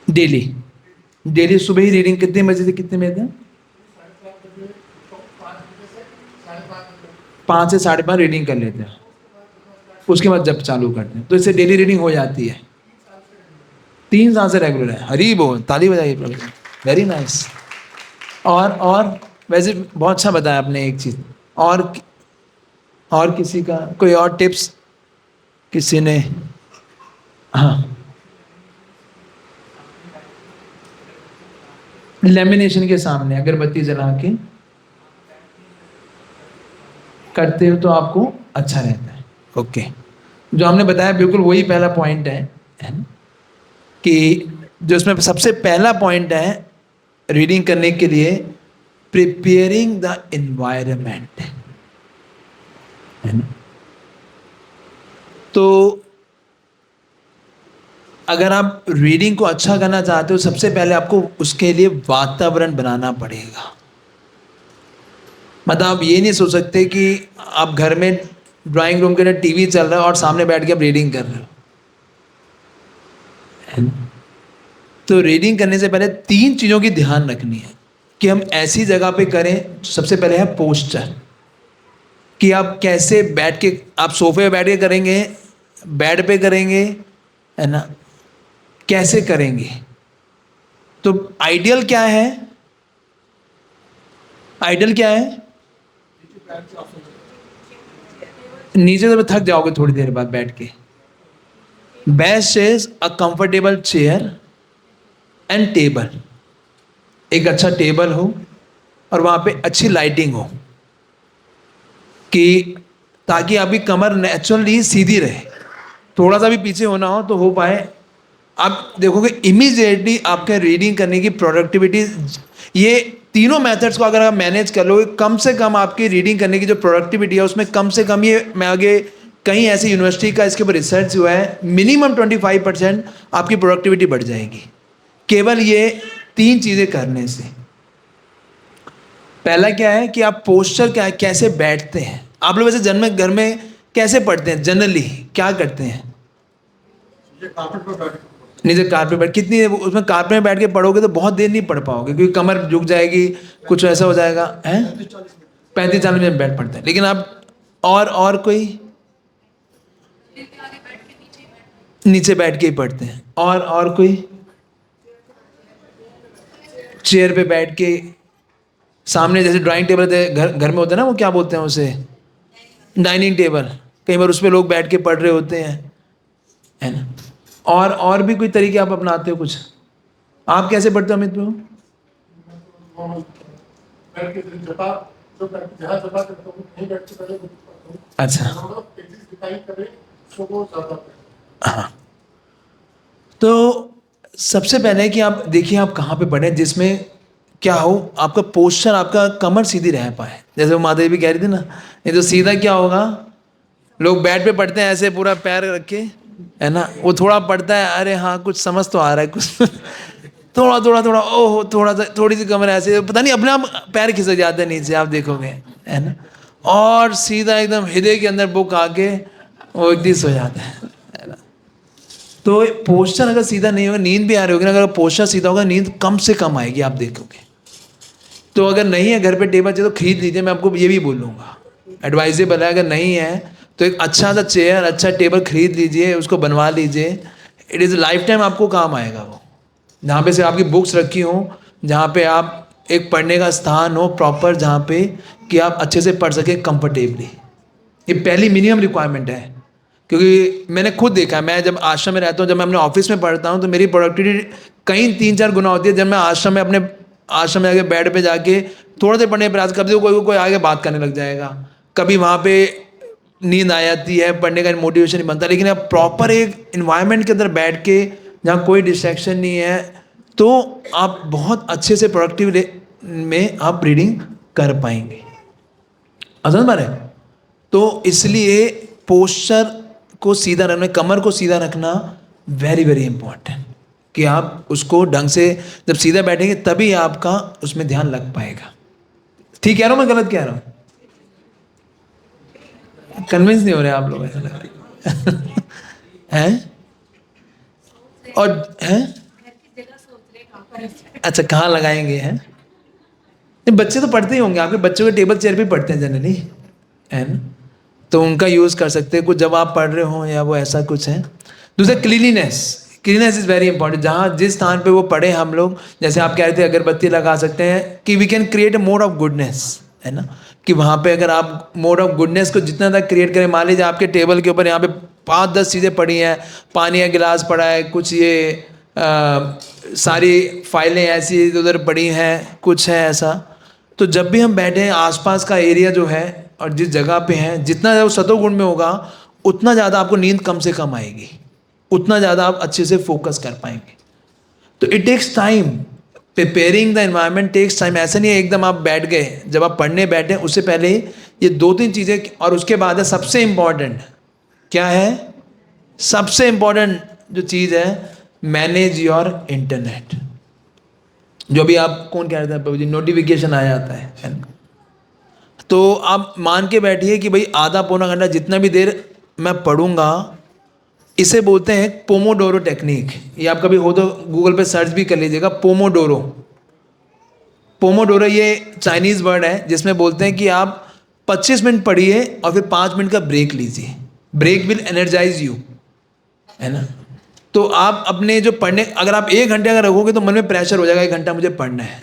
डेली, डेली सुबह ही रीडिंग कितने बजे से कितने बजे तक? 5 से 5:30 रीडिंग कर लेते हैं, उसके बाद जब चालू करते हैं, तो इससे डेली रीडिंग हो जाती है। 3 साल से रेगुलर है, हरी बोल, ताली बजाइए प्रभु, वेरी नाइस। और वैसे बहुत अच्छा बताया आपने एक चीज। और किसी का कोई और टिप्स किसी ने? हाँ, लेमिनेशन के सामने अगरबत्ती जला के करते हो तो आपको अच्छा रहता है। ओके, जो हमने बताया बिल्कुल वही पहला पॉइंट है ना? कि जो इसमें सबसे पहला पॉइंट है रीडिंग करने के लिए, प्रिपेयरिंग द एनवायरनमेंट, है ना? तो अगर आप रीडिंग को अच्छा करना चाहते हो, सबसे पहले आपको उसके लिए वातावरण बनाना पड़ेगा। मतलब आप ये नहीं सोच सकते कि आप घर में ड्राइंग रूम के अंदर टीवी चल रहा है और सामने बैठ के आप रीडिंग कर रहे हो, है ना? तो रीडिंग करने से पहले 3 चीज़ों की ध्यान रखनी है कि हम ऐसी जगह पे करें। सबसे पहले है पोस्चर, कि आप कैसे बैठ के, आप सोफे पे बैठ के करेंगे, बेड पे करेंगे, है ना, कैसे करेंगे? तो आइडियल क्या है? आइडियल क्या है? नीचे से थक जाओगे थोड़ी देर बाद बैठ के। Best is a comfortable chair and table, एक अच्छा टेबल हो और वहां पे अच्छी लाइटिंग हो, कि ताकि आपकी कमर नेचुरली सीधी रहे, थोड़ा सा भी पीछे होना हो तो हो पाए। आप देखोगे इमीडिएटली आपके रीडिंग करने की प्रोडक्टिविटी, ये तीनों मेथड्स को अगर आप मैनेज कर लोगे, कम से कम आपकी रीडिंग करने की जो प्रोडक्टिविटी है उसमें कम से कम, ये मैं आगे कहीं ऐसी यूनिवर्सिटी का इसके ऊपर रिसर्च हुआ है, मिनिमम 25% आपकी प्रोडक्टिविटी बढ़ जाएगी केवल ये 3 चीज़ें करने से। पहला क्या है कि आप पोस्चर क्या है, कैसे बैठते हैं आप लोग? वैसे जन्म घर में कैसे पढ़ते हैं जनरली, क्या करते हैं? नीचे कारपेट बैठ, कितनी उसमें कारपेट में बैठ के पढ़ोगे तो बहुत देर नहीं पढ़ पाओगे, क्योंकि कमर झुक जाएगी, कुछ ऐसा हो जाएगा, है? 35-40 मिनट बैठ पड़ते हैं। लेकिन आप और कोई नीचे बैठ के ही पढ़ते हैं, और कोई चेयर पे बैठ के, सामने जैसे ड्राइंग टेबल घर घर में होता है ना, वो क्या बोलते हैं उसे, डाइनिंग टेबल, कई बार उस पर लोग बैठ के पढ़ रहे होते हैं, है ना? और भी कोई तरीके आप अपनाते हो कुछ? आप कैसे पढ़ते हो अमित प्रभु? अच्छा, हाँ, तो सबसे पहले कि आप देखिए आप कहाँ पे पढ़े, जिसमें क्या हो, आपका पोस्चर, आपका कमर सीधी रह पाए। जैसे वो माता जी भी कह रही थी ना, नहीं तो सीधा क्या होगा, लोग बेड पे पढ़ते हैं ऐसे पूरा पैर रख के, है ना, वो थोड़ा पढ़ता है, अरे हाँ कुछ समझ तो आ रहा है कुछ थोड़ा थोड़ा थोड़ा, ओहो थोड़ा सा, थोड़ी सी कमर ऐसे, पता नहीं अपने आप पैर खिसक जाते हैं नीचे, आप देखोगे, है ना। और सीधा एकदम हृदय के अंदर बुक आके वो एकदम सो जाता है ना। तो पोस्चर अगर सीधा नहीं होगा, नींद भी आ रही होगी ना, अगर पोस्चर सीधा होगा नींद कम से कम आएगी, आप देखोगे। तो अगर नहीं है घर पे टेबल चाहिए तो खरीद लीजिए, मैं आपको ये भी बोलूँगा, एडवाइजेबल है। अगर नहीं है तो एक अच्छा सा चेयर, अच्छा टेबल खरीद लीजिए, उसको बनवा लीजिए। इट इज़ लाइफ टाइम आपको काम आएगा वो, जहाँ पे से आपकी बुक्स रखी हो, जहाँ पे आप एक पढ़ने का स्थान हो प्रॉपर, जहाँ पे कि आप अच्छे से पढ़ सकें कंफर्टेबली। ये पहली मिनिमम रिक्वायरमेंट है, क्योंकि मैंने खुद देखा है, मैं जब आश्रम में रहता हूँ, जब मैं अपने ऑफिस में पढ़ता हूँ, तो मेरी प्रोडक्टिविटी कहीं 3-4 गुना होती है जब मैं आश्रम में, अपने आश्रम में जाके बेड पे जाके थोड़ा देर पढ़ने का प्रयास, कभी कोई आगे बात करने लग जाएगा, कभी वहाँ पे नींद आ जाती है, पढ़ने का मोटिवेशन नहीं बनता। लेकिन आप प्रॉपर एक इन्वायरमेंट के अंदर बैठ के, जहाँ कोई डिस्ट्रैक्शन नहीं है, तो आप बहुत अच्छे से प्रोडक्टिव में आप रीडिंग कर पाएंगे। समझ पा रहे हैं? तो इसलिए पोस्चर को सीधा रखना, कमर को सीधा रखना वेरी वेरी इंपॉर्टेंट, कि आप उसको ढंग से जब सीधा बैठेंगे तभी आपका उसमें ध्यान लग पाएगा। ठीक कह रहा हूँ मैं, गलत कह रहा हूँ? कन्विंस नहीं हो रहे आप लोग, ऐसा लग रहा है हैं? और हैं? अच्छा, कहाँ लगाएंगे हैं? नहीं, बच्चे तो पढ़ते ही होंगे, आपके बच्चों के टेबल चेयर पे पढ़ते हैं जनरली, है ना, तो उनका यूज़ कर सकते हैं कुछ जब आप पढ़ रहे हो, या वो ऐसा कुछ है। दूसरा cleanliness, cleanliness is very important. जहाँ जिस स्थान पे वो पढ़े हम लोग, जैसे आप कह रहे थे अगरबत्ती लगा सकते हैं, कि we can create a mode of goodness, है ना, कि वहाँ पे अगर आप मोड ऑफ गुडनेस को जितना तक क्रिएट करें, मान लीजिए आपके टेबल के ऊपर यहाँ पे 5-10 चीज़ें पड़ी हैं, पानी का गिलास पड़ा है, कुछ ये सारी फाइलें ऐसी उधर पड़ी हैं, कुछ है ऐसा, तो जब भी हम बैठे हैं, आसपास का एरिया जो है और जिस जगह पे हैं, जितना ज़्यादा सतोगुण में होगा, उतना ज़्यादा आपको नींद कम से कम आएगी, उतना ज़्यादा आप अच्छे से फोकस कर पाएंगे। तो it takes time, preparing the environment takes time. ऐसा नहीं है एकदम आप बैठ गए, जब आप पढ़ने बैठे उससे पहले ये 2-3 चीज़ें, और उसके बाद है सबसे इम्पॉर्टेंट, क्या है सबसे इम्पॉर्टेंट जो चीज़ है, मैनेज योर इंटरनेट। जो भी आप कौन कह रहा था जी, नोटिफिकेशन आ जाता है ना, तो आप मान के बैठिए कि भाई आधा पौना घंटा जितना भी देर मैं पढ़ूंगा, इसे बोलते हैं पोमोडोरो टेक्निक। ये आप कभी हो तो गूगल पे सर्च भी कर लीजिएगा, पोमोडोरो। पोमोडोरो ये चाइनीज़ वर्ड है, जिसमें बोलते हैं कि आप 25 मिनट पढ़िए और फिर 5 मिनट का ब्रेक लीजिए, ब्रेक विल एनर्जाइज यू, है ना। तो आप अपने जो पढ़ने, अगर आप 1 घंटे अगर रखोगे तो मन में प्रेशर हो जाएगा, 1 घंटा मुझे पढ़ना है।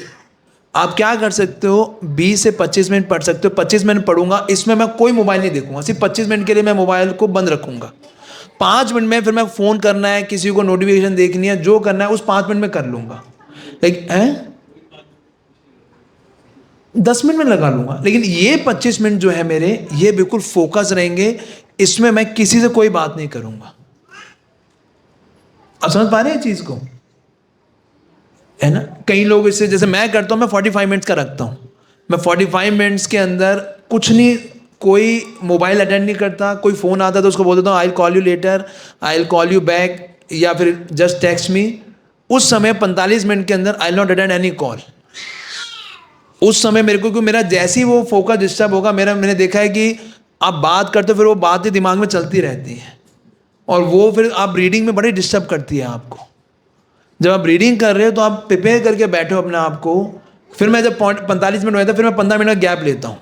आप क्या कर सकते हो, 20 से 25 मिनट पढ़ सकते हो। 25 मिनट पढ़ूंगा, इसमें मैं कोई मोबाइल नहीं देखूंगा, सिर्फ 25 मिनट के लिए मैं मोबाइल को बंद रखूंगा। 5 मिनट में फिर मैं फ़ोन करना है, किसी को नोटिफिकेशन देखनी है, जो करना है उस 5 मिनट में कर लूंगा। लेकिन 10 मिनट में लगा लूंगा, लेकिन ये 25 मिनट जो है मेरे, ये बिल्कुल फोकस रहेंगे, इसमें मैं किसी से कोई बात नहीं करूंगा। आप समझ पा रहे हैं चीज़ को, है ना। कई लोग इससे, जैसे मैं करता हूँ, मैं 45 मिनट्स का रखता हूँ। मैं 45 मिनट्स के अंदर कुछ नहीं, कोई मोबाइल अटेंड नहीं करता, कोई फ़ोन आता तो उसको बोल देता हूँ I will call you later, I will call you back, या फिर जस्ट टेक्स्ट मी। उस समय 45 मिनट के अंदर I will not attend any call. उस समय मेरे को, क्योंकि मेरा जैसे ही वो फोकस डिस्टर्ब होगा, मैंने देखा है कि आप बात करते हो, फिर वो बातें दिमाग में चलती रहती हैं, और वो फिर आप रीडिंग में बड़ी डिस्टर्ब करती है आपको। जब आप रीडिंग कर रहे हो तो आप प्रिपेयर करके बैठो अपने आप को। फिर मैं जब 45 मिनट होता है, फिर मैं 15 मिनट का गैप लेता हूँ,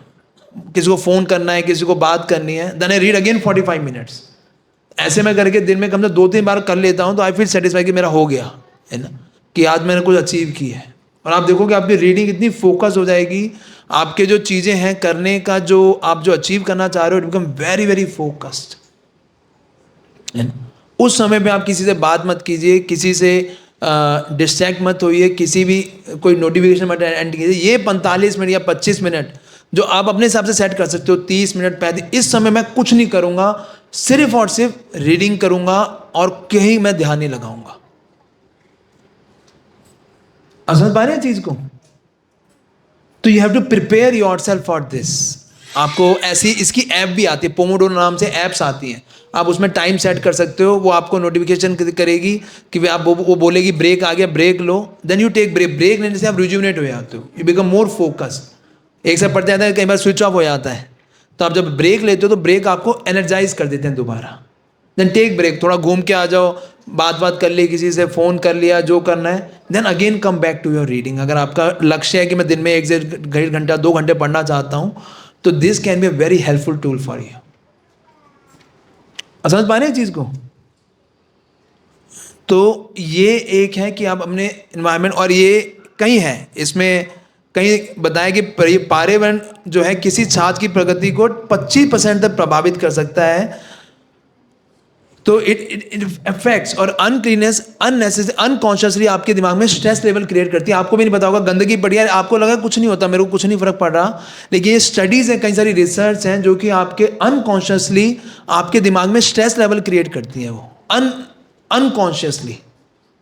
किसी को फ़ोन करना है, किसी को बात करनी है, then I read again 45 minutes. ऐसे मैं करके दिन में कम से 2-3 बार कर लेता हूँ, तो आई फील सेटिस्फाई कि मेरा हो गया, है ना, कि आज मैंने कुछ अचीव की है। और आप देखोगे आपकी रीडिंग इतनी फोकस हो जाएगी, आपके जो चीज़ें हैं करने का, जो आप जो अचीव करना चाह रहे हो, it become very very focused, है ना। उस समय पे आप किसी से बात मत कीजिए, किसी से डिस्ट्रैक्ट मत होइए, किसी भी कोई नोटिफिकेशन मत अटेंड कीजिए। ये 45 मिनट या 25 मिनट जो आप अपने हिसाब से सेट कर सकते हो, 30 मिनट 35, इस समय मैं कुछ नहीं करूँगा, सिर्फ और सिर्फ रीडिंग करूँगा और कहीं मैं ध्यान नहीं लगाऊंगा। समझ पा रहे हैं चीज़ को? तो you have to prepare yourself for this. आपको ऐसी इसकी ऐप भी आती है, पोमोडोरो नाम से ऐप्स आती हैं, आप उसमें टाइम सेट कर सकते हो, वो आपको नोटिफिकेशन करेगी कि आप वो बोलेगी ब्रेक आ गया, ब्रेक लो, then you take break. Break लेने से आप रिज्यूमिनेट हो जाते हो, यू बिकम मोर फोकस्ड। एक साथ पढ़ते जाता है, कई बार स्विच ऑफ हो जाता है, तो आप जब ब्रेक लेते हो तो ब्रेक आपको एनर्जाइज कर देते हैं दोबारा। देन टेक ब्रेक, थोड़ा घूम के आ जाओ, बात कर ली किसी से, फ़ोन कर लिया, जो करना है, then again come back to your reading. अगर आपका लक्ष्य है कि मैं दिन में 1 घंटा 2 घंटे पढ़ना चाहता हूँ, तो this can be a very helpful tool for you. समझ पा रहे हैं चीज़ को? तो ये एक है कि आप अपने इन्वायरमेंट, और ये कहीं है इसमें कहीं बताया कि पर्यावरण जो है किसी छात्र की प्रगति को 25% तक प्रभावित कर सकता है। तो इट अफेक्ट्स, और अनक्लीनेस अननेसेसरी अनकॉन्शियसली आपके दिमाग में स्ट्रेस लेवल क्रिएट करती है। आपको भी नहीं पता होगा, गंदगी पड़ी है, आपको लगा कुछ नहीं होता, मेरे को कुछ नहीं फर्क पड़ रहा, लेकिन ये स्टडीज़ हैं, कई सारी रिसर्च हैं जो कि आपके अनकॉन्शियसली आपके दिमाग में स्ट्रेस लेवल क्रिएट करती हैं, वो अनकॉन्शियसली,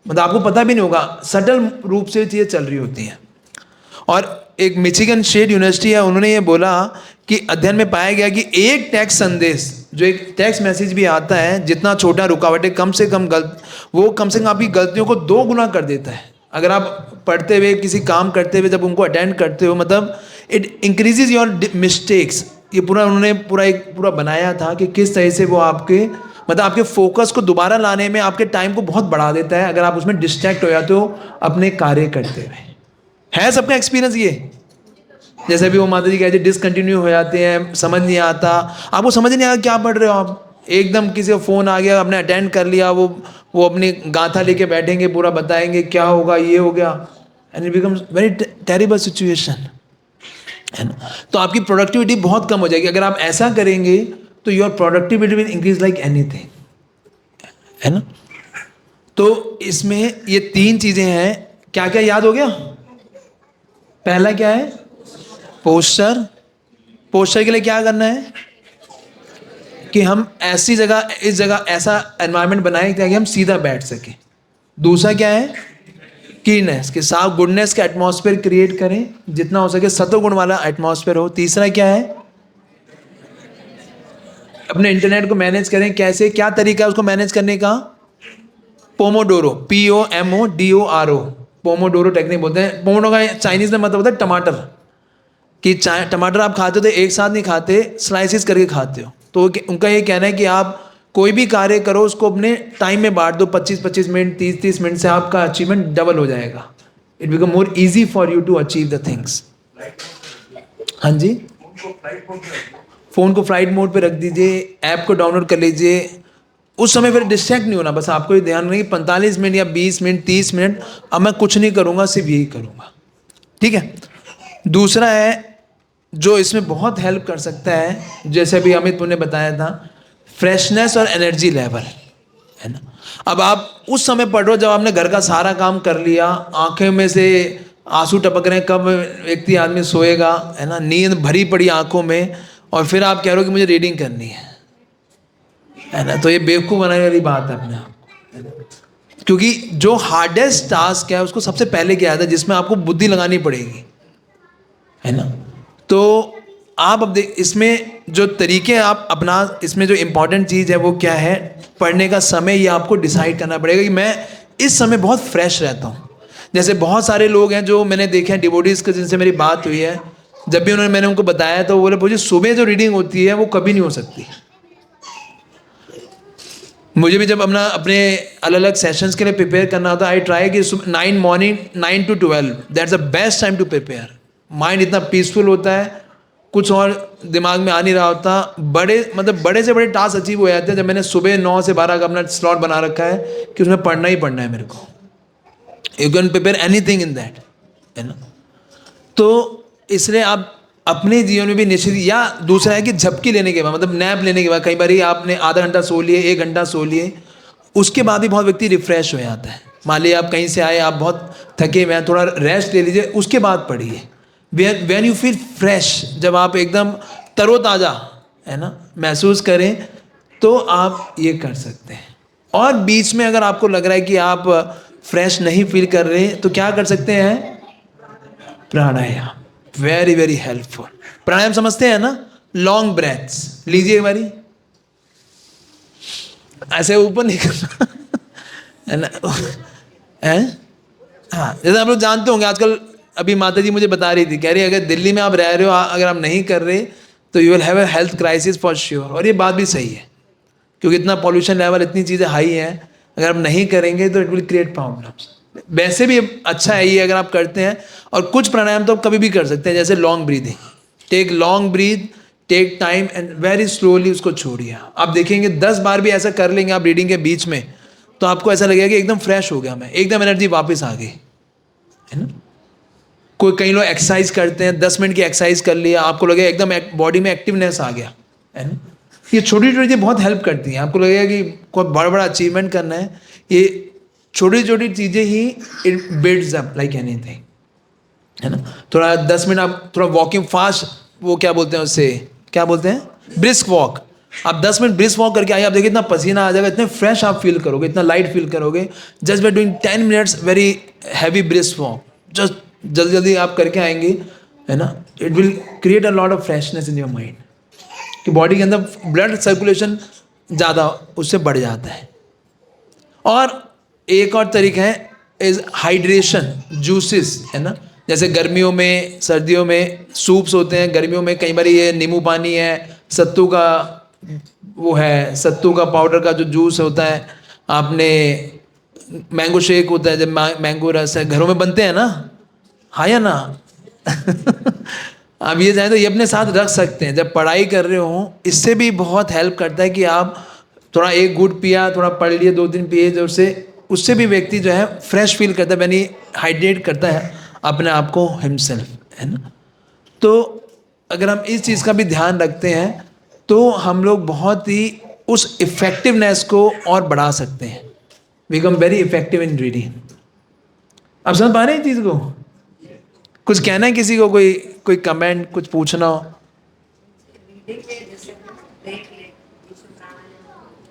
मतलब आपको पता भी नहीं होगा, सटल रूप से चीज़ें चल रही होती हैं। और एक मिचिगन स्टेट यूनिवर्सिटी है, उन्होंने ये बोला कि अध्ययन में पाया गया कि एक टेक्स्ट संदेश, जो एक टेक्स्ट मैसेज भी आता है, जितना छोटा रुकावटें कम से कम वो कम से कम आपकी गलतियों को 2 गुना कर देता है। अगर आप पढ़ते हुए किसी काम करते हुए जब उनको अटेंड करते हो, मतलब इट इंक्रीजेज योर मिस्टेक्स। ये पूरा उन्होंने पूरा बनाया था कि किस तरह से वो आपके फोकस को दोबारा लाने में आपके टाइम को बहुत बढ़ा देता है, अगर आप उसमें डिस्ट्रैक्ट हो जाते हो अपने कार्य करते हुए। है सबका एक्सपीरियंस ये? जैसे भी वो माता जी कहते डिसकंटिन्यू हो जाते हैं, समझ नहीं आता, आपको समझ नहीं आया क्या पढ़ रहे हो आप, एकदम किसी का फ़ोन आ गया, आपने अटेंड कर लिया, वो अपनी गाथा लेके बैठेंगे, पूरा बताएंगे क्या होगा, ये हो गया, and it becomes very terrible situation, है ना। तो आपकी प्रोडक्टिविटी बहुत कम हो जाएगी। अगर आप ऐसा करेंगे तो your productivity will increase like anything, है ना। तो इसमें ये 3 चीज़ें हैं। क्या क्या याद हो गया? पहला क्या है? पोस्चर। पोस्चर के लिए क्या करना है कि हम इस जगह ऐसा एनवायरनमेंट बनाएं ताकि हम सीधा बैठ सकें। दूसरा क्या है? कीनेस, के साथ गुडनेस का एटमॉस्फेयर क्रिएट करें, जितना हो सके सत्वगुण वाला एटमॉस्फेयर हो। तीसरा क्या है? अपने इंटरनेट को मैनेज करें। कैसे, क्या तरीका है उसको मैनेज करने का? पोमोडोरो, POMODORO, पोमोडोरो टेक्निक बोलते हैं। पोमोडोरो का चाइनीज में मतलब होता है टमाटर, कि टमाटर आप खाते हो तो एक साथ नहीं खाते, स्लाइसिस करके खाते हो। तो उनका ये कहना है कि आप कोई भी कार्य करो उसको अपने टाइम में बांट दो, 25-25 मिनट, 30-30 मिनट से आपका अचीवमेंट डबल हो जाएगा। It become more easy for you to achieve the things. हाँ जी, फ़ोन को फ्लाइट मोड पे रख दीजिए, ऐप को डाउनलोड कर लीजिए। उस समय फिर डिस्ट्रैक्ट नहीं होना, बस आपको ये ध्यान रखना कि 45 मिनट या 20 मिनट 30 मिनट अब मैं कुछ नहीं करूँगा, सिर्फ यही करूँगा, ठीक है। दूसरा है जो इसमें बहुत हेल्प कर सकता है, जैसे अभी अमित ने बताया था, फ्रेशनेस और एनर्जी लेवल, है ना। अब आप उस समय पढ़ रहे हो जब आपने घर का सारा काम कर लिया, आंखें में से आंसू टपक रहे हैं, कब व्यक्ति आदमी सोएगा, है ना, नींद भरी पड़ी आंखों में, और फिर आप कह रहे हो कि मुझे रीडिंग करनी है ना। तो ये बेवकूफ़ बनाने वाली बात है अपने आप को, क्योंकि जो हार्डेस्ट टास्क है उसको सबसे पहले किया जाता है, जिसमें आपको बुद्धि लगानी पड़ेगी, है ना। तो आप अब इसमें जो तरीके आप अपना, इसमें जो इम्पॉर्टेंट चीज़ है वो क्या है? पढ़ने का समय। ये आपको डिसाइड करना पड़ेगा कि मैं इस समय बहुत फ्रेश रहता हूँ। जैसे बहुत सारे लोग हैं जो मैंने देखे हैं, डिवोटीज़ के जिनसे मेरी बात हुई है, जब भी मैंने उनको बताया तो वो बोले मुझे सुबह जो रीडिंग होती है वो कभी नहीं हो सकती। मुझे भी जब अपने अलग अलग सेशंस के लिए प्रिपेयर करना होता है, आई ट्राई कि 9 morning 9 to 12 that's the best time to prepare. Mind इतना पीसफुल होता है, कुछ और दिमाग में आ नहीं रहा होता, बड़े से बड़े टास्क अचीव हो जाते हैं जब मैंने सुबह 9 से 12 का अपना स्लॉट बना रखा है कि उसमें पढ़ना ही पढ़ना है मेरे को। You can prepare anything in that, है ना। तो इसलिए आप अपने जीवन में भी निश्चित, या दूसरा है कि झपकी लेने के बाद, मतलब नैप लेने के बाद, कई बार आपने आधा घंटा सो लिए, 1 घंटा सो लिए, उसके बाद भी बहुत व्यक्ति रिफ्रेश हो जाता है। मान लीजिए आप कहीं से आए, आप बहुत थके हुए हैं, थोड़ा रेस्ट ले लीजिए, उसके बाद पढ़िए। व्हेन यू फील फ्रेश, जब आप एकदम तरोताज़ा, है ना, महसूस करें, तो आप ये कर सकते हैं। और बीच में अगर आपको लग रहा है कि आप फ्रेश नहीं फील कर रहे, तो क्या कर सकते हैं? Pranayama. Very very helpful. Pranayama समझते हैं ना, लॉन्ग ब्रेथ्स लीजिए एक बारी, ऐसे ऊपर नहीं करना है ना, है हाँ। जैसे आप लोग जानते होंगे आजकल, अभी माता जी मुझे बता रही थी, कह रही अगर दिल्ली में आप रह रहे हो, अगर आप नहीं कर रहे तो you will have a health crisis for sure. और ये बात भी सही है, क्योंकि इतना पॉल्यूशन लेवल, इतनी चीज़ें हाई हैं, अगर आप नहीं करेंगे तो इट विल क्रिएट प्रॉब्लम्स। वैसे भी अच्छा है ये अगर आप करते हैं। और कुछ प्राणायाम तो आप कभी भी कर सकते हैं, जैसे long breathing, take long breath, take time and very slowly उसको छोड़िए। आप देखेंगे 10 बार भी ऐसा कर लेंगे आप रीडिंग के बीच में, तो आपको ऐसा लगेगा कि एकदम फ्रेश हो गया मैं, एकदम एनर्जी वापस आ गई, है ना। कोई कई लोग एक्सरसाइज करते हैं, 10 मिनट की एक्सरसाइज कर लिया, आपको लगेगा एकदम बॉडी में एक्टिवनेस आ गया, है ना। ये छोटी छोटी चीज़ें बहुत हेल्प करती हैं। आपको लगेगा कि कोई बड़ा बड़ा अचीवमेंट करना है, ये छोटी छोटी चीज़ें ही it builds up like anything, है ना। थोड़ा 10 मिनट आप थोड़ा वॉकिंग फास्ट, वो क्या बोलते हैं उससे, क्या बोलते हैं, ब्रिस्क वॉक। आप 10 मिनट ब्रिस्क वॉक करके आइए, आप देखिए इतना पसीना आ जाएगा, इतने फ्रेश आप फील करोगे, इतना लाइट फील करोगे। Just by doing 10 minutes very heavy brisk walk, just जल्दी जल्दी आप करके आएंगे, है ना। It will create a lot of freshness in your mind, कि बॉडी के अंदर ब्लड सर्कुलेशन ज़्यादा उससे बढ़ जाता है। और एक और तरीका है इज हाइड्रेशन, जूसेस, है ना। जैसे गर्मियों में, सर्दियों में सूप्स होते हैं, गर्मियों में कई बार ये नींबू पानी है, सत्तू का वो है, सत्तू का पाउडर का जो जूस होता है, आपने मैंगो शेक होता है, जब मैंगो रस है, घरों में बनते हैं ना, हाँ या ना आप ये चाहें तो ये अपने साथ रख सकते हैं जब पढ़ाई कर रहे हो। इससे भी बहुत हेल्प करता है कि आप थोड़ा एक घूंट पिया, थोड़ा पढ़ लिए, 2 दिन पिए, जो उससे भी व्यक्ति जो है फ्रेश फील करता है, यानी हाइड्रेट करता है अपने आप को हिमसेल्फ, है ना। तो अगर हम इस चीज़ का भी ध्यान रखते हैं तो हम लोग बहुत ही उस इफेक्टिवनेस को और बढ़ा सकते हैं, become very effective in reading. आप समझ पा रहे हैं चीज़ को? कुछ कहना है किसी को, कोई कमेंट, कुछ पूछना हो?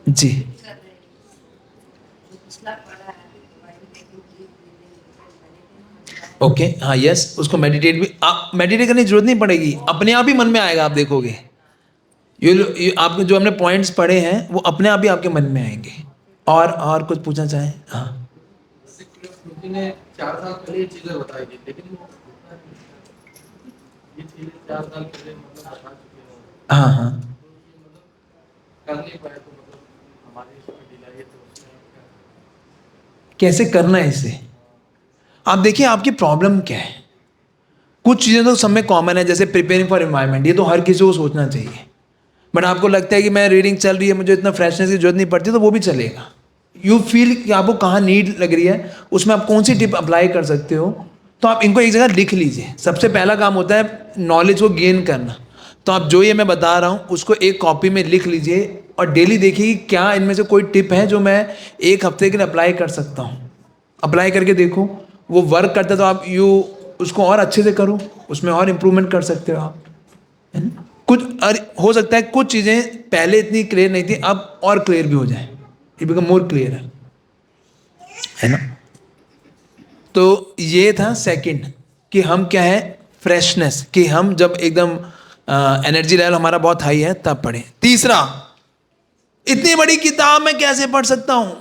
जी ओके, हाँ यस, उसको मेडिटेट भी, आप मेडिटेट करने की जरूरत नहीं पड़ेगी, अपने आप ही मन में आएगा, आप देखोगे। ये आपके जो हमने पॉइंट्स पढ़े हैं वो अपने आप ही आपके मन में आएंगे। और कुछ पूछना चाहें? हाँ, ने 4 साल पहले ये चीजें बताई थी, लेकिन वो ये चीजें 4 साल पहले मतलब बता चुके हैं, हाँ हाँ, कर नहीं पाए, तो मतलब हमारी इसमें ढिलाई है, तो उसमें कैसे करना है इसे? आप देखिए आपकी प्रॉब्लम क्या है। कुछ चीज़ें तो सब में कॉमन है, जैसे प्रिपेयरिंग फॉर एनवायरनमेंट, ये तो हर किसी को सोचना चाहिए। बट आपको लगता है कि मैं रीडिंग चल रही है, मुझे इतना फ्रेशनेस की जरूरत नहीं पड़ती, तो वो भी चलेगा। यू फील कि आपको कहाँ नीड लग रही है, उसमें आप कौन सी टिप अप्लाई कर सकते हो, तो आप इनको एक जगह लिख लीजिए। सबसे पहला काम होता है नॉलेज को गेन करना। तो आप जो ये मैं बता रहा हूँ उसको एक कॉपी में लिख लीजिए और डेली देखिए कि क्या इनमें से कोई टिप है जो मैं 1 हफ्ते के लिए अप्लाई कर सकता हूँ। अप्लाई करके देखो, वो वर्क करता है तो आप उसको और अच्छे से करो, उसमें और इम्प्रूवमेंट कर सकते हो आप, है ना। कुछ हो सकता है कुछ चीज़ें पहले इतनी क्लियर नहीं थी, अब और क्लियर भी हो जाए, इट बिकम मोर क्लियर, है ना। तो ये था सेकंड, कि हम क्या है, फ्रेशनेस, कि हम जब एकदम एनर्जी लेवल हमारा बहुत हाई है तब पढ़ें। तीसरा, इतनी बड़ी किताब मैं कैसे पढ़ सकता हूं,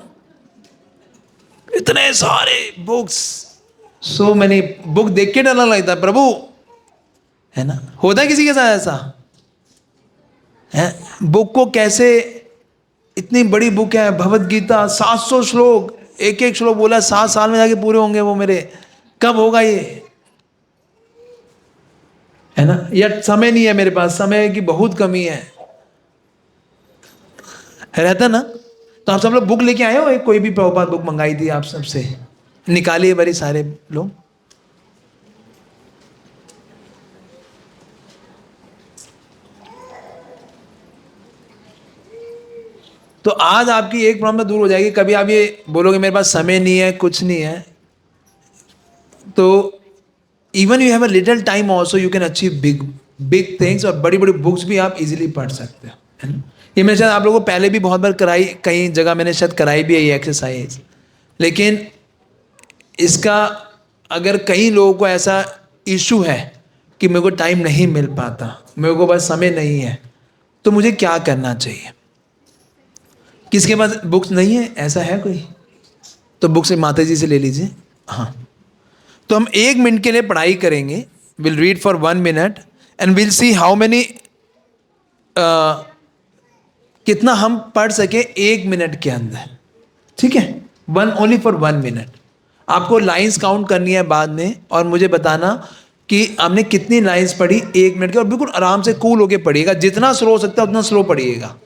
इतने सारे बुक्स, सो मैनी बुक देख के डर लगता है प्रभु, है ना। होता है किसी के साथ ऐसा है? बुक को कैसे, इतनी बड़ी बुक है भगवद गीता, 700 श्लोक, एक श्लोक बोला 7 साल में जाके पूरे होंगे वो मेरे, कब होगा ये, है ना। या समय नहीं है मेरे पास, समय की बहुत कमी है, रहता ना। तो आप सब लोग बुक लेके आए हो, एक कोई भी प्रभुपाद बुक मंगाई थी आप सबसे, निकालिए बड़े सारे लोग। तो आज आपकी एक प्रॉब्लम दूर हो जाएगी। कभी आप ये बोलोगे मेरे पास समय नहीं है, कुछ नहीं है, तो even you have a little time also you can achieve big things. और बड़ी बड़ी बुक्स भी आप इजीली पढ़ सकते हो, है ना। ये मैंने शायद आप लोगों को पहले भी बहुत बार कराई, कई जगह मैंने शायद कराई भी है ये एक्सरसाइज, लेकिन इसका अगर कई लोगों को ऐसा इशू है कि मेरे को टाइम नहीं मिल पाता, मेरे को बस समय नहीं है, तो मुझे क्या करना चाहिए? किसके पास बुक्स नहीं है, ऐसा है कोई? तो बुक से माता जी से ले लीजिए। हाँ, तो हम 1 मिनट के लिए पढ़ाई करेंगे, will read for 1 minute and will see how many, कितना हम पढ़ सके 1 मिनट के अंदर, ठीक है? Only for 1 minute. आपको लाइंस काउंट करनी है बाद में, और मुझे बताना कि आपने कितनी लाइंस पढ़ी 1 मिनट के, और बिल्कुल आराम से कूल होके पढ़िएगा, जितना स्लो हो सकता है उतना स्लो पढ़िएगा,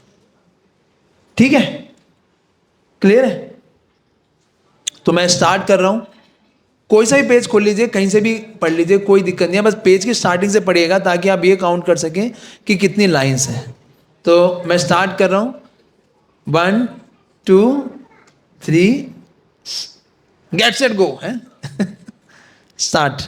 ठीक है? क्लियर है? तो मैं स्टार्ट कर रहा हूं। कोई सा भी पेज खोल लीजिए, कहीं से भी पढ़ लीजिए, कोई दिक्कत नहीं है, बस पेज की स्टार्टिंग से पढ़िएगा ताकि आप ये काउंट कर सकें कि कितनी लाइंस हैं। तो मैं स्टार्ट कर रहा हूं, 1 2 3 गेट सेट गो है। स्टार्ट।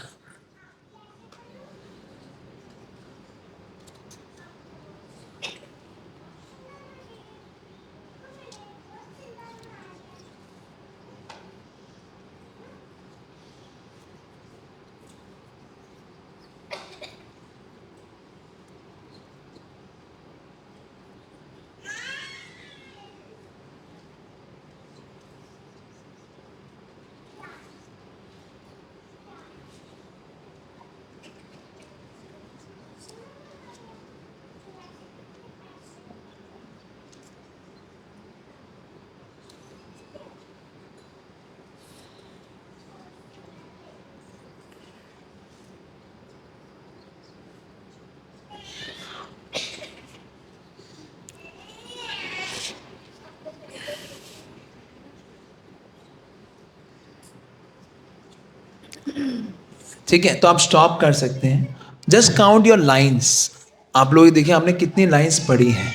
ठीक है, तो आप स्टॉप कर सकते हैं। Just count your lines. आप लोग देखिए आपने कितनी लाइंस पढ़ी हैं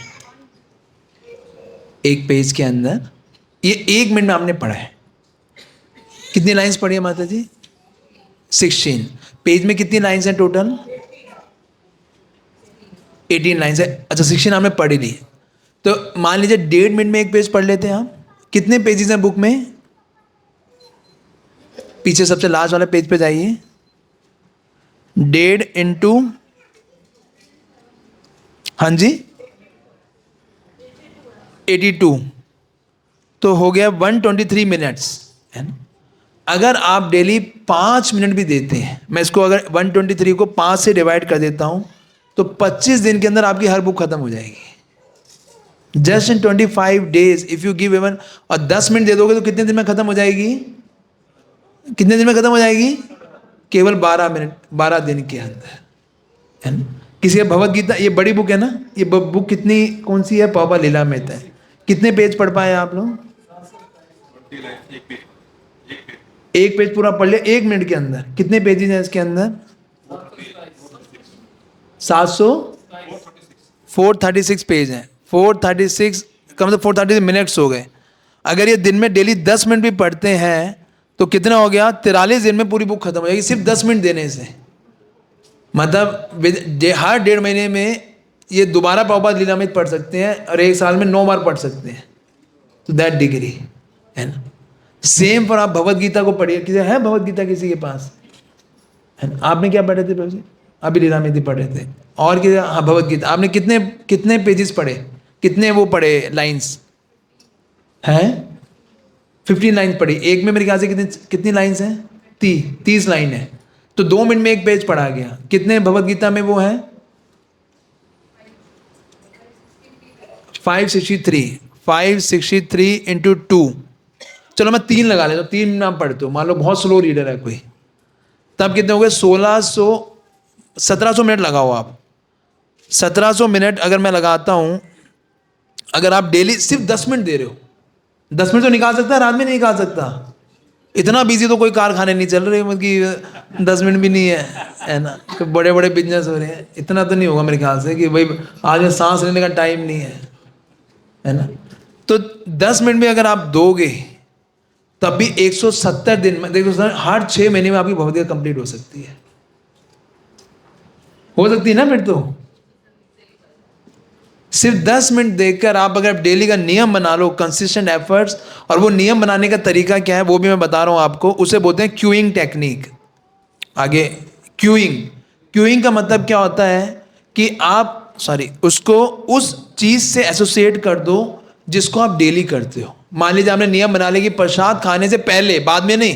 एक पेज के अंदर, ये 1 मिनट में आपने पढ़ा है। कितनी लाइंस पढ़ी है माता जी? 16। पेज में कितनी लाइंस हैं टोटल? 18 लाइंस है। अच्छा, 16 आपने पढ़ ली, तो मान लीजिए 1.5 मिनट में एक पेज पढ़ लेते हैं आप। कितने पेजेस हैं बुक में? पीछे सबसे लास्ट वाले पेज पे जाइए। 1.5 इंटू, हाँ जी 82, तो हो गया 123 मिनट्स, है ना? अगर आप डेली 5 मिनट भी देते हैं, मैं इसको अगर 123 को 5 से डिवाइड कर देता हूं, तो 25 दिन के अंदर आपकी हर बुक खत्म हो जाएगी। Just in 25 days if you give even, और 10 मिनट दे दोगे तो कितने दिन में खत्म हो जाएगी? कितने दिन में खत्म हो जाएगी? केवल 12 मिनट, 12 दिन के अंदर, है ना? किसी का भगवत गीता, ये बड़ी बुक है ना, ये बुक कितनी, कौन सी है? प्रभुपाद लीलामृत है। कितने पेज पढ़ पाए आप लोग? एक पेज पूरा पढ़ लिया 1 मिनट के अंदर। कितने पेजेस हैं इसके अंदर? 436 पेज हैं। 436 कम से 436 मिनट्स हो गए। अगर ये दिन में डेली 10 मिनट भी पढ़ते हैं तो कितना हो गया? 43 दिन में पूरी बुक खत्म हो जाएगी, सिर्फ 10 मिनट देने से। मतलब हर 1.5 महीने में ये दोबारा प्रभुपाद लीलामृत पढ़ सकते हैं, और 1 साल में 9 बार पढ़ सकते हैं, तो दैट डिग्री है ना। सेम पर आप भगवत गीता को पढ़िए। किसी है भगवत गीता किसी के पास? है ना? आपने क्या पढ़े थे प्रभु जी? अभी लीलामृत पढ़े थे। और क्या? हाँ, भगवत गीता आपने कितने पेजेस पढ़े? कितने वो पढ़े लाइंस हैं? 15 लाइन्स पढ़ी। एक में मेरे ख्याल से कितनी लाइन्स हैं? 30 लाइन है, तो 2 मिनट में एक पेज पढ़ा गया। कितने भगवत गीता में वो है? 563 इंटू 2। चलो मैं 3 लगा लेता हूँ, 3 नाम पढ़ते हो। मान लो बहुत स्लो रीडर है कोई, तब कितने हो गए? 1700 मिनट लगाओ आप। 1700 मिनट अगर मैं लगाता हूँ, अगर आप डेली सिर्फ 10 मिनट दे रहे हो, 10 मिनट तो निकाल सकता है, रात में नहीं निकाल सकता। इतना बिजी तो कोई कारखाने नहीं चल रहे, मतलब कि 10 मिनट भी नहीं है ना? तो बड़े बड़े बिजनेस हो रहे हैं, इतना तो नहीं होगा मेरे ख्याल से कि भाई आज में सांस लेने का टाइम नहीं है ना? तो 10 मिनट में अगर आप दोगे तब भी 170 दिन में, देखो सर, हर 6 महीने में आपकी भगवत गीता कंप्लीट हो सकती है। हो सकती है ना? फिर तो सिर्फ 10 मिनट देखकर आप अगर डेली का नियम बना लो, कंसिस्टेंट एफर्ट्स, और वो नियम बनाने का तरीका क्या है वो भी मैं बता रहा हूं आपको। उसे बोलते हैं क्यूइंग टेक्निक। आगे क्यूइंग, क्यूइंग का मतलब क्या होता है कि आप उसको उस चीज़ से एसोसिएट कर दो जिसको आप डेली करते हो। मान लीजिए आपने नियम बना लिया कि प्रसाद खाने से पहले, बाद में नहीं,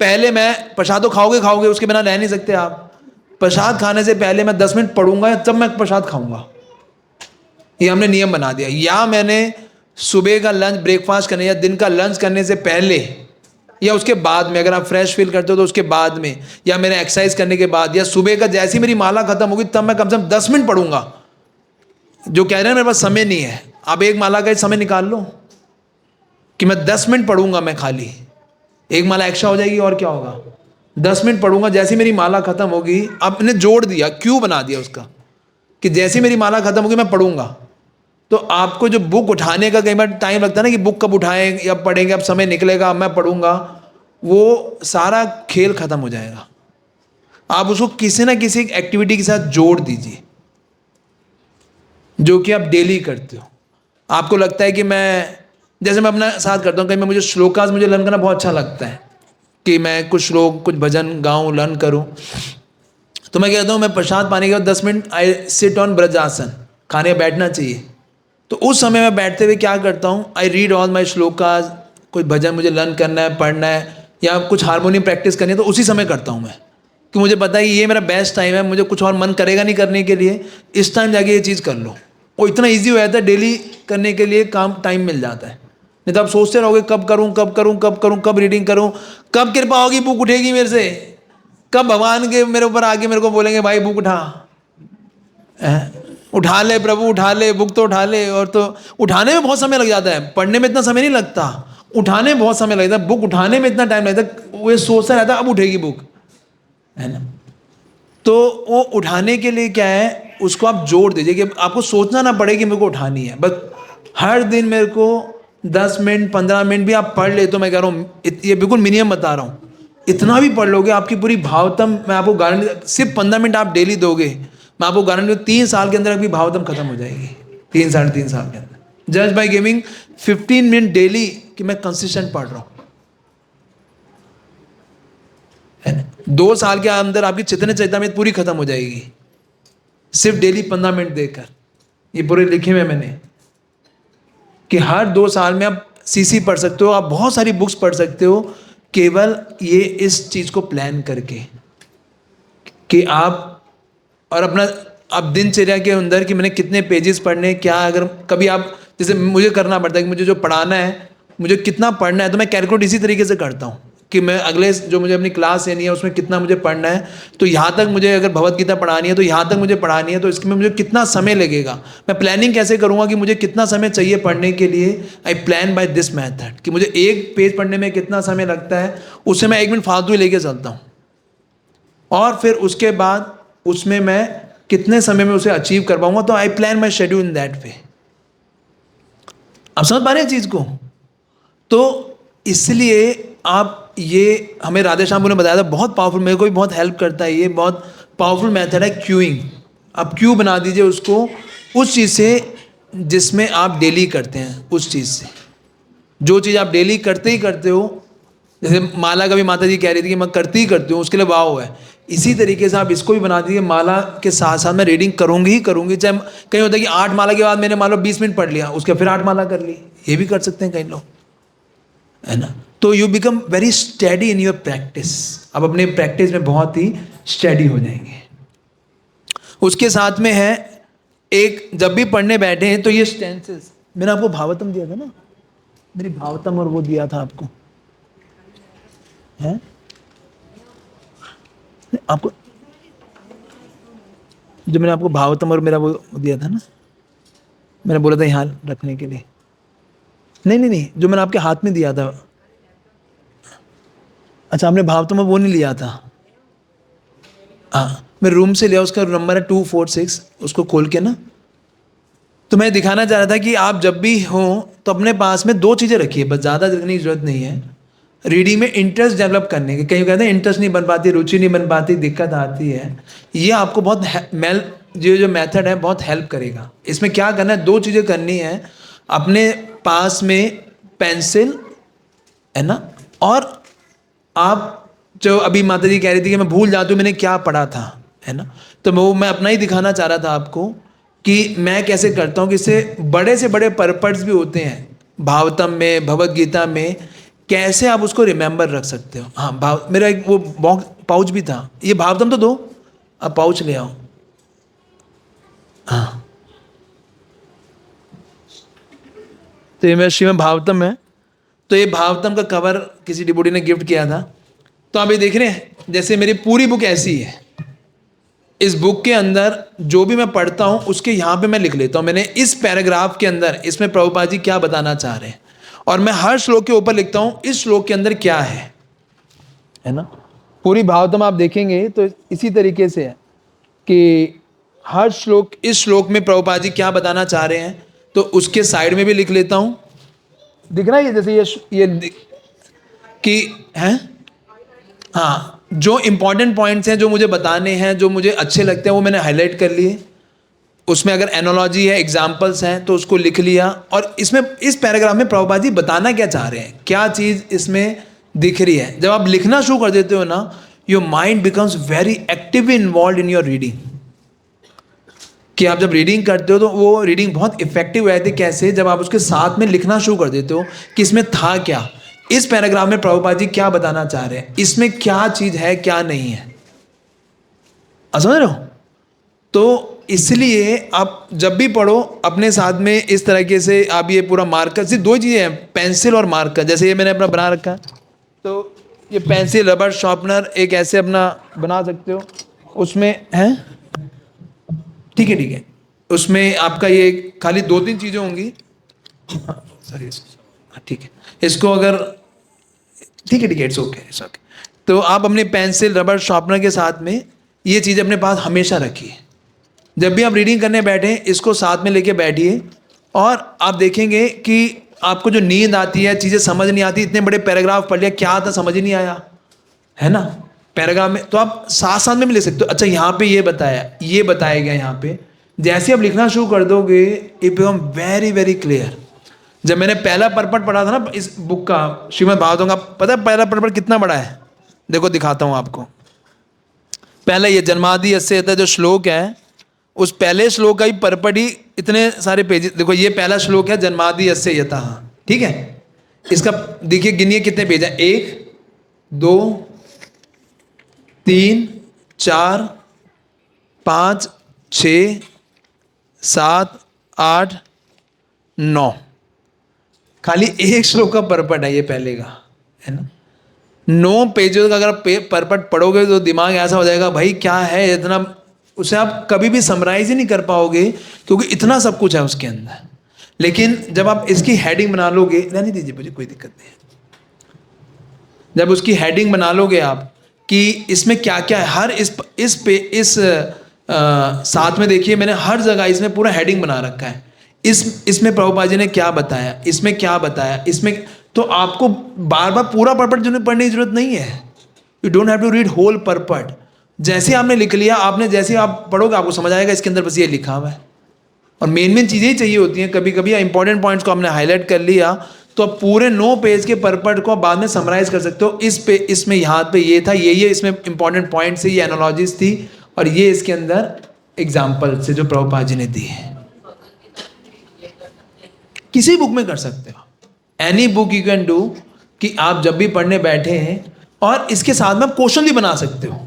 पहले मैं प्रसाद तो खाओगे, उसके बिना रह नहीं सकते आप। प्रसाद खाने से पहले मैं 10 मिनट पढ़ूंगा तब मैं प्रसाद खाऊंगा, ये हमने नियम बना दिया। या मैंने सुबह का लंच, ब्रेकफास्ट करने या दिन का लंच करने से पहले या उसके बाद में, अगर आप फ्रेश फील करते हो तो उसके बाद में, या मैंने एक्सरसाइज करने के बाद, या सुबह का जैसी मेरी माला खत्म होगी तब मैं कम से कम 10 मिनट पढ़ूंगा। जो कह रहे हैं मेरे पास समय नहीं है, आप एक माला का समय निकाल लो कि मैं 10 मिनट पढ़ूंगा, मैं खाली एक माला एक्स्ट्रा हो जाएगी और क्या होगा, 10 मिनट पढ़ूंगा। जैसी मेरी माला खत्म होगी, आपने जोड़ दिया, क्यों बना दिया उसका कि जैसी मेरी माला खत्म होगी मैं पढ़ूंगा। तो आपको जो बुक उठाने का कई बार टाइम लगता है ना कि बुक कब उठाएं या पढ़ेंगे, अब समय निकलेगा, अब मैं पढ़ूंगा, वो सारा खेल खत्म हो जाएगा। आप उसको किसी ना किसी एक्टिविटी के साथ जोड़ दीजिए जो कि आप डेली करते हो। आपको लगता है कि मैं, जैसे मैं अपना साथ करता हूँ, कहीं मैं, मुझे श्लोकास मुझे लर्न करना बहुत अच्छा लगता है कि मैं कुछ श्लोक, कुछ भजन गाऊँ, लर्न करूँ। तो मैं कहता हूँ मैं प्रसाद पाने के बाद 10 मिनट आई सिट ऑन ब्रजासन, खाने बैठना चाहिए। तो उस समय मैं बैठते हुए क्या करता हूँ, I read all my shlokas, कोई भजन मुझे लर्न करना है, पढ़ना है, या कुछ हारमोनियम प्रैक्टिस करनी है तो उसी समय करता हूँ मैं, कि मुझे पता है कि ये मेरा बेस्ट टाइम है, मुझे कुछ और मन करेगा नहीं करने के लिए, इस टाइम जाके ये चीज़ कर लो। वो इतना ईजी हो जाता है, डेली करने के लिए काम टाइम मिल जाता है। नहीं तो आप सोचते रहोगे कब करूँ, कब करूँ, कब करूँ, कब रीडिंग करूँ, कब कृपा होगी, बुक उठेगी मेरे से, कब भगवान के मेरे ऊपर आके मेरे को बोलेंगे भाई बुक उठा ले प्रभु, उठा ले बुक, तो उठा ले। और तो उठाने में बहुत समय लग जाता है, पढ़ने में इतना समय नहीं लगता, उठाने में बहुत समय लगता है। बुक उठाने में इतना टाइम लगता है, वो सोचता रहता है अब उठेगी बुक, है ना। तो वो उठाने के लिए क्या है, उसको आप जोड़ दीजिए कि आपको सोचना ना पड़े कि मेरे को उठानी है, बस हर दिन मेरे को 10 मिनट 15 मिनट भी आप पढ़ ले, तो मैं कह रहा हूँ, ये बिल्कुल मिनिमम बता रहा हूँ, इतना भी पढ़ लोगे आपकी पूरी भावतम, मैं आपको गारंटी, सिर्फ 15 मिनट आप डेली दोगे, मैं आपको गारंटी 3 साल के अंदर आपकी भावतम खत्म हो जाएगी, 3 साढ़े 3 साल के अंदर, just by giving 15 minute daily कि मैं कंसिस्टेंट पढ़ रहा हूँ, है ना। 2 साल के अंदर आपकी चेतन चैतन्य पूरी खत्म हो जाएगी, सिर्फ डेली 15 मिनट देकर। ये पूरे लिखे हुए मैंने कि हर 2 साल में आप सीसी पढ़ सकते हो, आप बहुत सारी बुक्स पढ़ सकते हो, केवल ये इस चीज को प्लान करके कि आप, और अपना आप दिनचर्या के अंदर कि मैंने कितने पेजेस पढ़ने, क्या, अगर कभी आप, जैसे मुझे करना पड़ता है कि मुझे जो पढ़ाना है, मुझे कितना पढ़ना है, तो मैं कैलकुलेट इसी तरीके से करता हूँ कि मैं अगले जो मुझे अपनी क्लास लेनी है उसमें कितना मुझे पढ़ना है, तो यहाँ तक मुझे अगर भगवत गीता पढ़ानी है तो यहाँ तक मुझे पढ़ानी है, तो इसमें मुझे कितना समय लगेगा, मैं प्लानिंग कैसे करूँगा कि मुझे कितना समय चाहिए पढ़ने के लिए। I plan by this method कि मुझे एक पेज पढ़ने में कितना समय लगता है, उससे मैं 1 मिनट फालतू ही लेके चलता हूँ, और फिर उसके बाद उसमें मैं कितने समय में उसे अचीव कर पाऊंगा। तो I plan my schedule in that वे। आप समझ पा रहे हैं चीज को। तो इसलिए आप, ये हमें राधे श्याम ने बताया था, बहुत पावरफुल, मेरे को भी बहुत हेल्प करता है, ये बहुत पावरफुल मेथड है क्यूइंग। आप क्यू बना दीजिए उसको उस चीज़ से जिसमें आप डेली करते हैं, उस चीज़ से, जो चीज़ आप डेली करते ही करते हो। जैसे माला का भी माता जी कह रही थी कि मैं करती ही करती हूँ, उसके लिए वाव है। इसी तरीके से आप इसको भी बना दीजिए, माला के साथ साथ मैं रीडिंग करूँगी ही करूँगी। चाहे कहीं होता है कि 8 माला के बाद मैंने मान लो 20 मिनट पढ़ लिया, उसके फिर 8 माला कर ली, ये भी कर सकते हैं कई लोग, है ना। तो you become very study in your practice, आप अपने प्रैक्टिस में बहुत ही स्टडी हो जाएंगे। उसके साथ में है एक, जब भी पढ़ने बैठे हैं तो ये स्टेंसेस, मैंने आपको भावतम दिया था ना, मेरी भावतम और वो दिया था आपको, है आपको, जो मैंने आपको भावतम और मेरा वो दिया था ना, मैंने बोला था यहाँ रखने के लिए, नहीं, जो मैंने आपके हाथ में दिया था। अच्छा, आपने भावतम वो नहीं लिया था। हाँ, मैं रूम से लिया, उसका नंबर है 246, उसको खोल के ना, तो मैं दिखाना चाह रहा था कि आप जब भी हो तो अपने पास में 2 चीज़ें रखिए, बस ज़्यादा रखने की जरूरत नहीं है। रीडिंग में इंटरेस्ट डेवलप करने के, कहीं कहते हैं इंटरेस्ट नहीं बन पाती, रुचि नहीं बन पाती, दिक्कत आती है, ये आपको बहुत जो मेथड है बहुत हेल्प करेगा। इसमें क्या करना है, 2 चीज़ें करनी है, अपने पास में पेंसिल है ना, और आप जो अभी माता जी कह रही थी कि मैं भूल जाती हूँ मैंने क्या पढ़ा था, है ना। तो वो मैं अपना ही दिखाना चाह रहा था आपको कि मैं कैसे करता हूँ कि इससे बड़े से बड़े पर्पट्स भी होते हैं भावतम में, भगवद गीता में, कैसे आप उसको रिमेंबर रख सकते हो। हाँ, भाव मेरा एक वो बॉक्स पाउच भी था, ये भावतम तो दो, अब पाउच ले आओ। हाँ, तो ये मेरा श्रीमद् भागवतम है। तो ये भागवतम का कवर किसी डिबोडी ने गिफ्ट किया था। तो आप ये देख रहे हैं, जैसे मेरी पूरी बुक ऐसी है, इस बुक के अंदर जो भी मैं पढ़ता हूँ उसके यहाँ पे मैं लिख लेता हूँ, मैंने इस पैराग्राफ के अंदर इसमें प्रभुपाद जी क्या बताना चाह रहे हैं, और मैं हर श्लोक के ऊपर लिखता हूँ इस श्लोक के अंदर क्या है ना। पूरी भागवतम आप देखेंगे तो इसी तरीके से है कि हर श्लोक, इस श्लोक में प्रभुपाद जी क्या बताना चाह रहे हैं तो उसके साइड में भी लिख लेता हूं। दिख रहा है ये, जैसे ये कि है, हाँ, जो इंपॉर्टेंट पॉइंट्स हैं जो मुझे बताने हैं, जो मुझे अच्छे लगते हैं वो मैंने हाईलाइट कर लिए। उसमें अगर एनोलॉजी है, एग्जाम्पल्स हैं तो उसको लिख लिया। और इसमें इस पैराग्राफ में प्रभुपाद जी बताना क्या चाह रहे हैं, क्या चीज़ इसमें दिख रही है। जब आप लिखना शुरू कर देते हो ना, your mind becomes very actively involve in your reading. कि आप जब रीडिंग करते हो तो वो रीडिंग बहुत इफेक्टिव रहती है। कैसे? जब आप उसके साथ में लिखना शुरू कर देते हो कि इसमें था क्या, इस पैराग्राफ में प्रभुपाद जी क्या बताना चाह रहे हैं, इसमें क्या चीज है क्या नहीं है, समझ रहे हो। तो इसलिए आप जब भी पढ़ो अपने साथ में इस तरीके से आप ये पूरा मार्कर, सिर्फ दो चीजें हैं, पेंसिल और मार्कर। जैसे ये मैंने अपना बना रखा है, तो ये पेंसिल, रबर, शार्पनर एक ऐसे अपना बना सकते हो, उसमें है, ठीक है ठीक है। उसमें आपका ये खाली 2-3 चीजें होंगी, सॉरी, ठीक है। इसको अगर ठीक है इट्स ओके, इट्स ओके। तो आप अपने पेंसिल, रबर, शार्पनर के साथ में ये चीज़ अपने पास हमेशा रखिए। जब भी आप रीडिंग करने बैठे इसको साथ में लेके बैठिए, और आप देखेंगे कि आपको जो नींद आती है, चीज़ें समझ नहीं आती, इतने बड़े पैराग्राफ पढ़ लिया, क्या था समझ ही नहीं आया, है ना। पैराग्राफ में तो आप साथ साथ में भी ले सकते हो। अच्छा, यहाँ पे ये बताया, ये बताया गया यहाँ पे, जैसे आप लिखना शुरू कर दोगे it become very very clear. जब मैंने पहला पर्पट पढ़ा था ना इस बुक का, श्रीमद् भागवतम का, पता है पहला पर्पट कितना बड़ा है? देखो दिखाता हूँ आपको। पहले ये जन्मादि यस्य यतः जो श्लोक है, उस पहले श्लोक का ही पर्पट ही इतने सारे पेज। देखो ये पहला श्लोक है, जन्मादि यस्य यतः, ठीक है। इसका देखिए, गिनिए कितने पेज है, 1 2 3 4 5 6 7 8 9, खाली एक श्लोक का पर्पट है ये पहले का, है ना। 9 पेजों का अगर पर्पट पढ़ोगे तो दिमाग ऐसा हो जाएगा, भाई क्या है इतना, उसे आप कभी भी समराइज ही नहीं कर पाओगे क्योंकि इतना सब कुछ है उसके अंदर। लेकिन जब आप इसकी हेडिंग बना लोगे, रहने दीजिए मुझे, कोई दिक्कत नहीं है। जब उसकी हेडिंग बना लोगे आप कि इसमें क्या क्या है, हर इस साथ में देखिए मैंने हर जगह इसमें पूरा हेडिंग बना रखा है। इसमें प्रभुपाद जी ने क्या बताया, इसमें क्या बताया, इसमें, तो आपको बार बार पूरा पर्पट पढ़ने की जरूरत नहीं है। You don't have to read whole purport. जैसे आपने लिख लिया, आपने जैसे आप पढ़ोगे आपको समझ आएगा इसके अंदर बस ये लिखा हुआ है। और मेन चीज़ें ही चाहिए होती हैं। कभी कभी इंपॉर्टेंट पॉइंट्स को हमने हाईलाइट कर लिया तो आप पूरे 9 पेज के पर्पट को बाद में समराइज कर सकते हो। इसमें यहाँ पे ये था, ये इसमें इंपॉर्टेंट पॉइंट्स थी, ये एनालॉजीज थी, और ये इसके अंदर एग्जाम्पल से जो प्रभुपाद जी ने दी है। किसी बुक में कर सकते हो, any book you can do, कि आप जब भी पढ़ने बैठे हैं और इसके साथ में आप क्वेश्चन भी बना सकते हो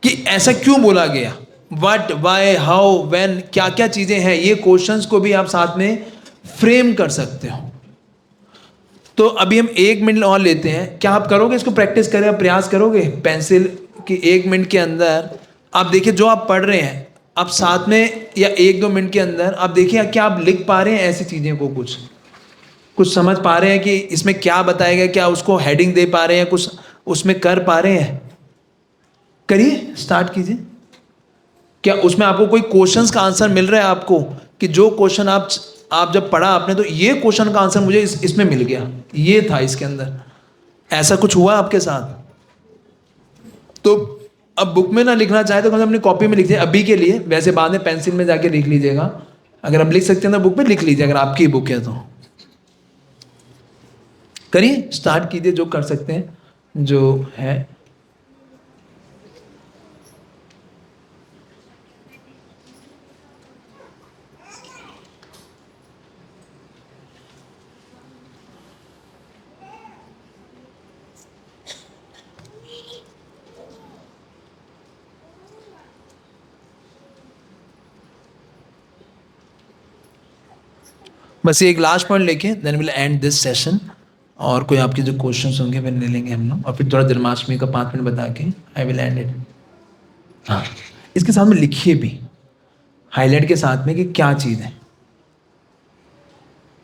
कि ऐसा क्यों बोला गया, व्हाट, व्हाई, हाउ, व्हेन, क्या क्या चीजें हैं, ये क्वेश्चंस को भी आप साथ में फ्रेम कर सकते हो। तो अभी हम 1 मिनट और लेते हैं, क्या आप करोगे इसको, प्रैक्टिस करें, आप प्रयास करोगे पेंसिल की 1 मिनट के अंदर। आप देखिए जो आप पढ़ रहे हैं आप साथ में, या 1-2 मिनट के अंदर आप देखिए क्या आप लिख पा रहे हैं ऐसी चीज़ें को, कुछ समझ पा रहे हैं कि इसमें क्या बताया गया, क्या उसको हेडिंग दे पा रहे हैं, कुछ उसमें कर पा रहे हैं। करिए, स्टार्ट कीजिए। क्या उसमें आपको कोई क्वेश्चंस का आंसर मिल रहा है आपको, कि जो क्वेश्चन आप जब पढ़ा आपने तो ये क्वेश्चन का आंसर मुझे इसमें मिल गया, ये था इसके अंदर, ऐसा कुछ हुआ आपके साथ? तो अब बुक में ना लिखना चाहे तो कम से कम अपनी कॉपी में लिख दीजिए अभी के लिए, वैसे बाद में पेंसिल में जाके लिख लीजिएगा। अगर आप लिख सकते हैं तो बुक में लिख लीजिए, अगर आपकी बुक है तो। करिए, स्टार्ट कीजिए जो कर सकते हैं, जो है। बस ये एक लास्ट पॉइंट लेके then will end this session, और कोई आपके जो क्वेश्चंस होंगे फिर ले लेंगे हम लोग, और फिर थोड़ा जन्माष्टमी का 5 मिनट बता के आई विल एंड इट। हाँ, इसके साथ में लिखिए भी हाईलाइट के साथ में कि क्या चीज़ है।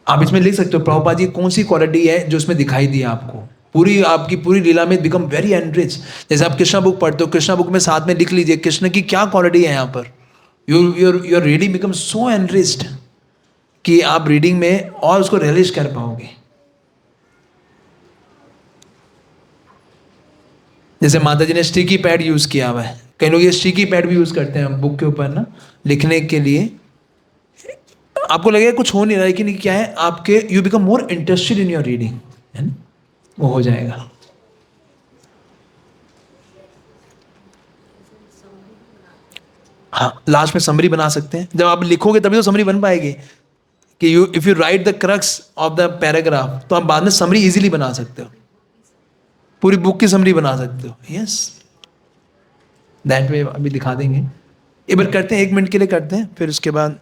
आप इसमें लिख सकते हो प्रभुपाद जी कौन सी क्वालिटी है जो इसमें दिखाई दी आपको, पूरी आपकी पूरी लीला में बिकम वेरी एनरिच। जैसे आप कृष्णा बुक पढ़ते हो, कृष्णा बुक में साथ में लिख लीजिए कृष्ण की क्या क्वालिटी है यहाँ पर। Your reading become so enriched कि आप रीडिंग में और उसको रियलाइज कर पाओगे। जैसे माता जी ने स्टिकी पैड यूज किया हुआ है, कई लोग ये स्टिकी पैड भी यूज करते हैं बुक के ऊपर ना लिखने के लिए। आपको लगेगा कुछ हो नहीं रहा है, लेकिन क्या है आपके you become more interested in your reading, है ना, वो हो जाएगा। हाँ, लास्ट में समरी बना सकते हैं। जब आप लिखोगे तभी तो समरी बन पाएगी कि you if you right the crux of the paragraph तो आप बाद में समरी इजीली बना सकते हो, पूरी बुक की समरी बना सकते हो। यस, दैट वे अभी दिखा देंगे। एक बार करते हैं, 1 मिनट के लिए करते हैं, फिर उसके बाद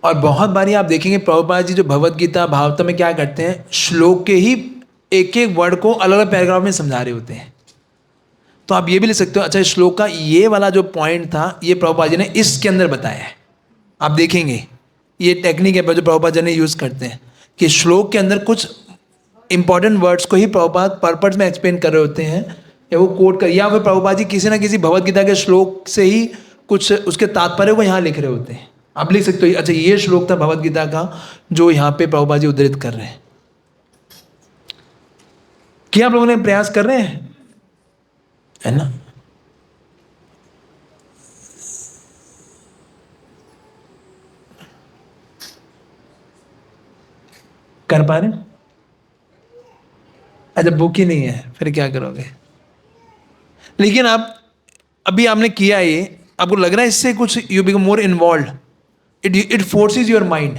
और बहुत बारी आप देखेंगे प्रभुपाद जी जो भगवत गीता भागवत में क्या करते हैं, श्लोक के ही एक एक वर्ड को अलग अलग पैराग्राफ में समझा रहे होते हैं। तो आप ये भी लिख सकते हो, अच्छा इस श्लोक का ये वाला जो पॉइंट था ये प्रभुपाद जी ने इसके अंदर बताया है। आप देखेंगे ये टेक्निक है जो प्रभुपाद जी ने यूज़ करते हैं कि श्लोक के अंदर कुछ इंपॉर्टेंट वर्ड्स को ही प्रभुपाद पर्पस में एक्सप्लेन कर रहे होते हैं, या वो कोट कर, या फिर प्रभुपाद जी किसी ना किसी भगवत गीता के श्लोक से ही कुछ उसके तात्पर्य को यहाँ लिख रहे होते हैं। आप लिख सकते हो अच्छा ये श्लोक था भगवत गीता का जो यहाँ पे प्रभुपाद जी उद्धृत कर रहे हैं। क्या आप लोगों ने प्रयास कर रहे हैं, है ना? कर पा रहे हैं? अच्छा बुक ही नहीं है फिर क्या करोगे? लेकिन आप अभी आपने किया ये, आपको लग रहा है इससे कुछ you become more involve, it forces your mind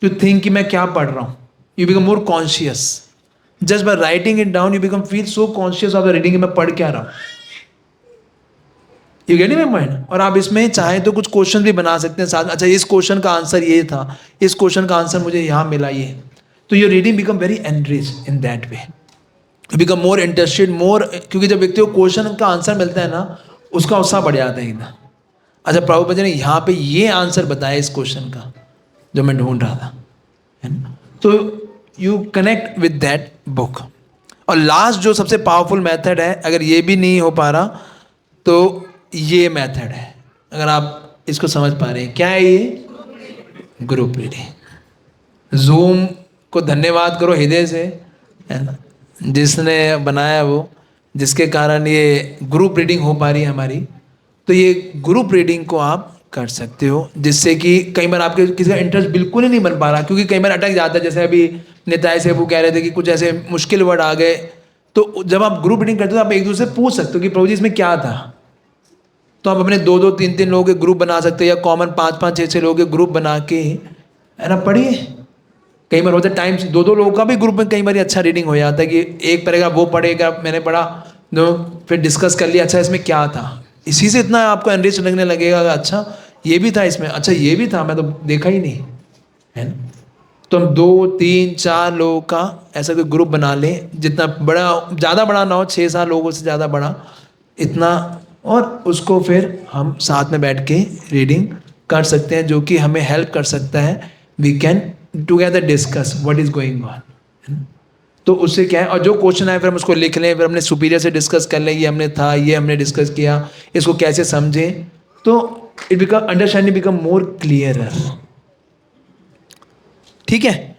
to think कि मैं क्या पढ़ रहा हूं। You become more conscious just by writing it down, you become feel so conscious of the reading मैं पढ़ क्या रहा हूं। You get my point? और आप इसमें चाहे तो कुछ क्वेश्चन भी बना सकते हैं साथ। अच्छा इस क्वेश्चन का आंसर ये था, इस क्वेश्चन का आंसर मुझे यहाँ मिला ये, तो your reading become very enrich in that way, you become more interested more, क्योंकि जब व्यक्ति को क्वेश्चन का आंसर मिलता है ना उसका उत्साह बढ़ जाता है एकदम। अच्छा प्रभुपाद जी ने यहाँ पे ये आंसर बताया इस क्वेश्चन का जो मैं ढूंढ रहा था, है ना? तो you connect with that book. और लास्ट जो सबसे पावरफुल मेथड है, अगर ये भी नहीं हो पा रहा तो ये मेथड है, अगर आप इसको समझ पा रहे हैं क्या है ये, ग्रुप रीडिंग। जूम को धन्यवाद करो हृदय से, है ना, जिसने बनाया वो, जिसके कारण ये ग्रुप रीडिंग हो पा रही है हमारी। तो ये ग्रुप रीडिंग को आप कर सकते हो, जिससे कि कई बार आपके किसी का इंटरेस्ट बिल्कुल ही नहीं बन पा रहा, क्योंकि कई बार अटक जाता है। जैसे अभी निताई से वो कह रहे थे कि कुछ ऐसे मुश्किल वर्ड आ गए, तो जब आप ग्रुप रीडिंग करते हो तो आप एक दूसरे से पूछ सकते हो कि प्रभु जी इसमें क्या था। तो आप अपने 2-2, 3-3 लोगों के ग्रुप बना सकते हो, या कॉमन 5-5, 6-6 लोगों के ग्रुप बना के, है ना, पढ़िए। कई बार होता है टाइम 2-2 लोगों का भी ग्रुप में कई बार अच्छा रीडिंग हो जाता है कि एक पढ़ेगा वो पढ़ेगा, मैंने पढ़ा, तो फिर डिस्कस कर लिया अच्छा इसमें क्या था। इसी से इतना आपको एनरिच लगने लगेगा, अच्छा ये भी था इसमें, अच्छा ये भी था, मैं तो देखा ही नहीं, है ना। तो हम 2, 3, 4 लोगों का ऐसा कोई ग्रुप बना लें, जितना बड़ा, ज़्यादा बड़ा ना हो, 6-7 लोगों से ज़्यादा बड़ा, इतना, और उसको फिर हम साथ में बैठ के रीडिंग कर सकते हैं, जो कि हमें हेल्प कर सकता है। We can together discuss what is going on. तो उससे क्या है, और जो क्वेश्चन आए फिर हम उसको लिख लें, फिर अपने सुपीरियर से डिस्कस कर लें, ये हमने था, ये हमने डिस्कस किया, इसको कैसे समझें, तो it become understanding become more clearer. ठीक है,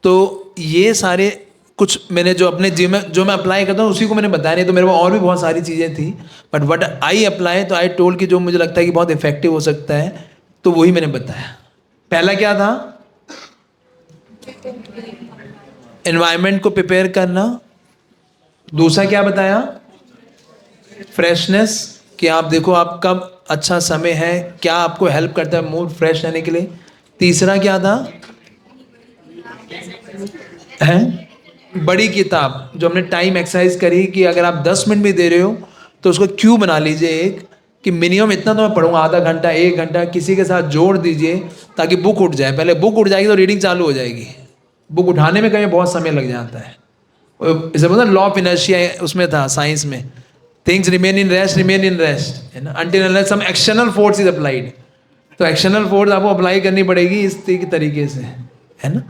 तो ये सारे कुछ मैंने जो अपने जीवन में जो मैं अप्लाई करता हूँ उसी को मैंने बताया, नहीं तो मेरे को और भी बहुत सारी चीज़ें थी, बट व्हाट आई अप्लाई, तो आई टोल्ड कि जो मुझे लगता है कि बहुत इफेक्टिव हो सकता है, तो वही मैंने बताया। पहला क्या था? एनवायरनमेंट को प्रिपेयर करना। दूसरा क्या बताया? फ्रेशनेस, कि आप देखो आप कब अच्छा समय है, क्या आपको हेल्प करता है मूड फ्रेश रहने के लिए। तीसरा क्या था? है बड़ी किताब, जो हमने टाइम एक्सरसाइज करी कि अगर आप 10 मिनट भी दे रहे हो तो उसको क्यू बना लीजिए एक, कि मिनिमम इतना तो मैं पढ़ूंगा, आधा घंटा 1 घंटा, किसी के साथ जोड़ दीजिए ताकि बुक उठ जाए। पहले बुक उठ जाएगी तो रीडिंग चालू हो जाएगी। बुक उठाने में कहीं बहुत समय लग जाता है। इसे बोलते लॉ ऑफ इनर्शिया, उसमें था साइंस में, थिंग्स रिमेन इन रेस्ट है ना, until unless some external force is applied. तो एक्सटर्नल फोर्स आपको अप्लाई करनी पड़ेगी इस तरीके से, है ना।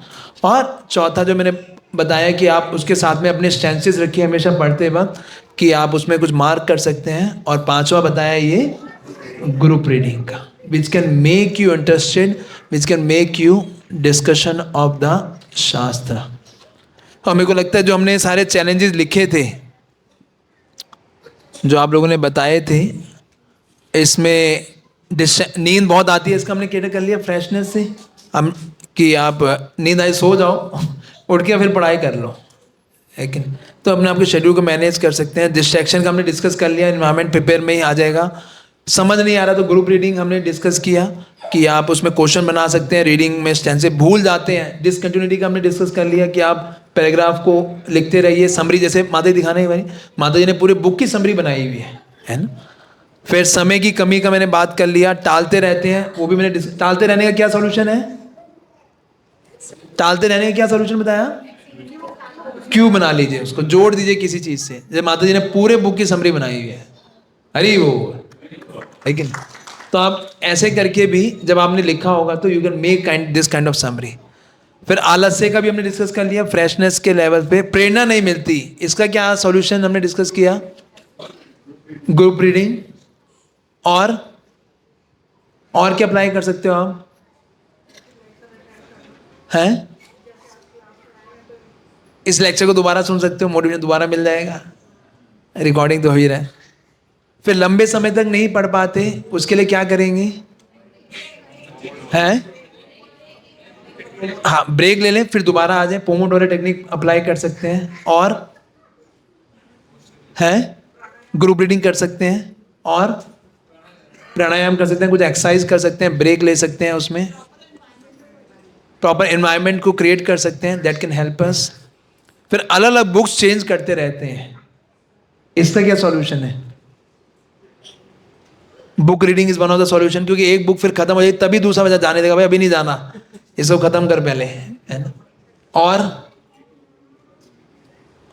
और चौथा जो मैंने बताया कि आप उसके साथ में अपने स्टेंसेस रखिए हमेशा पढ़ते वक्त, कि आप उसमें कुछ मार्क कर सकते हैं। और पांचवा बताया ये ग्रुप रीडिंग का, which can make you interested, which can make you discussion of the शास्त्र। और मेरे को लगता है जो हमने सारे चैलेंजेस लिखे थे, जो आप लोगों ने बताए थे, इसमें नींद बहुत आती है, इसका हमने कैटर कर लिया फ्रेशनेस से। हम कि आप नींद आई सो जाओ, उठ के फिर पढ़ाई कर लो, है कि नहीं। तो अपने आपके शेड्यूल को मैनेज कर सकते हैं। डिस्ट्रैक्शन का हमने डिस्कस कर लिया, एनवायरनमेंट प्रिपेयर में ही आ जाएगा। समझ नहीं आ रहा तो ग्रुप रीडिंग हमने डिस्कस किया कि आप उसमें क्वेश्चन बना सकते हैं, रीडिंग में स्टेंसेस भूल जाते हैं। डिसकंटिन्यूटी का हमने डिस्कस कर लिया कि आप पैराग्राफ को लिखते रहिए, समरी, जैसे माता जी दिखाने वाली माता जी ने पूरे बुक की समरी बनाई हुई है ना। फिर समय की कमी का मैंने बात कर लिया, टालते रहते हैं, वो भी मैंने टालते रहने का क्या सोल्यूशन है, टालते रहने का क्या सोल्यूशन बताया? क्यों बना लीजिए, उसको जोड़ दीजिए किसी चीज से। जैसे माता जी ने पूरे बुक की समरी बनाई हुई है, अरे वो, लेकिन तो आप ऐसे करके भी जब आपने लिखा होगा तो you can make this kind of summary. फिर आलस्य का भी हमने डिस्कस कर लिया, फ्रेशनेस के लेवल पे प्रेरणा नहीं मिलती, इसका क्या सॉल्यूशन हमने डिस्कस किया? Group reading. और क्या अप्लाई कर सकते हो आप? हैं इस लेक्चर को दोबारा सुन सकते हो, मोटिवेशन दोबारा मिल जाएगा, रिकॉर्डिंग तो हो ही रहा है। फिर लंबे समय तक नहीं पढ़ पाते, उसके लिए क्या करेंगे? हैं हाँ, ब्रेक ले लें, फिर दोबारा आ जाए, पोमोडोरो टेक्निक अप्लाई कर सकते हैं। और हैं ग्रुप रीडिंग कर सकते हैं, और प्राणायाम कर सकते हैं, कुछ एक्सरसाइज कर सकते हैं, ब्रेक ले सकते हैं, उसमें प्रॉपर एनवायरनमेंट को क्रिएट कर सकते हैं, दैट कैन हेल्प अस। फिर अलग अलग बुक्स चेंज करते रहते हैं, इसका क्या सॉल्यूशन है? Book reading is one of the solution, क्योंकि एक बुक फिर खत्म हो जाए तभी दूसरा बच्चा जाने देगा, भाई अभी नहीं जाना, इसको खत्म कर पहले, है ना। और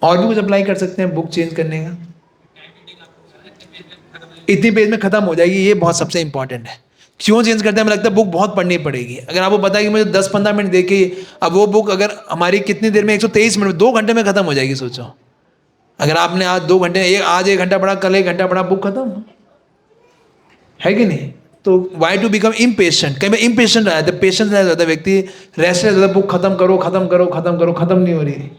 भी कुछ अप्लाई कर सकते हैं बुक चेंज करने का, इतनी पेज में खत्म हो जाएगी, ये बहुत सबसे इंपॉर्टेंट है। क्यों चेंज करते हैं? हमें लगता है बुक बहुत पढ़नी पड़ेगी। अगर आपको पता है कि मुझे 10-15 मिनट देके, अब वो बुक अगर हमारी कितनी देर में, 123 मिनट में, 2 घंटे में खत्म हो जाएगी। सोचो अगर आपने आज 2 घंटे, आज 1 घंटा पढ़ा, कल 1 घंटा पढ़ा, बुक खत्म, है कि नहीं। तो वाई टू बिकम इम्पेशेंट, कहीं इम्पेशेंट रहा है, पेशेंस रह जाता है व्यक्ति, रेस्टलेस रहता है, बुक खत्म करो खत्म करो खत्म करो, खत्म नहीं हो रही,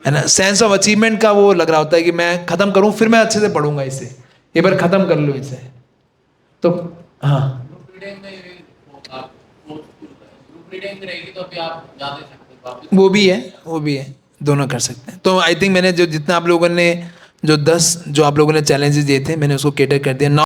है ना। सेंस ऑफ अचीवमेंट का वो लग रहा होता है कि मैं खत्म करूं फिर मैं अच्छे से पढ़ूंगा इसे, एक बार खत्म कर लूं इसे। तो हाँ, वो भी है, दोनों कर सकते हैं। तो आई थिंक मैंने जो जितना आप लोगों ने जो 10 जो आप लोगों ने चैलेंजेस दिए थे, मैंने उसको कैटर कर दिया।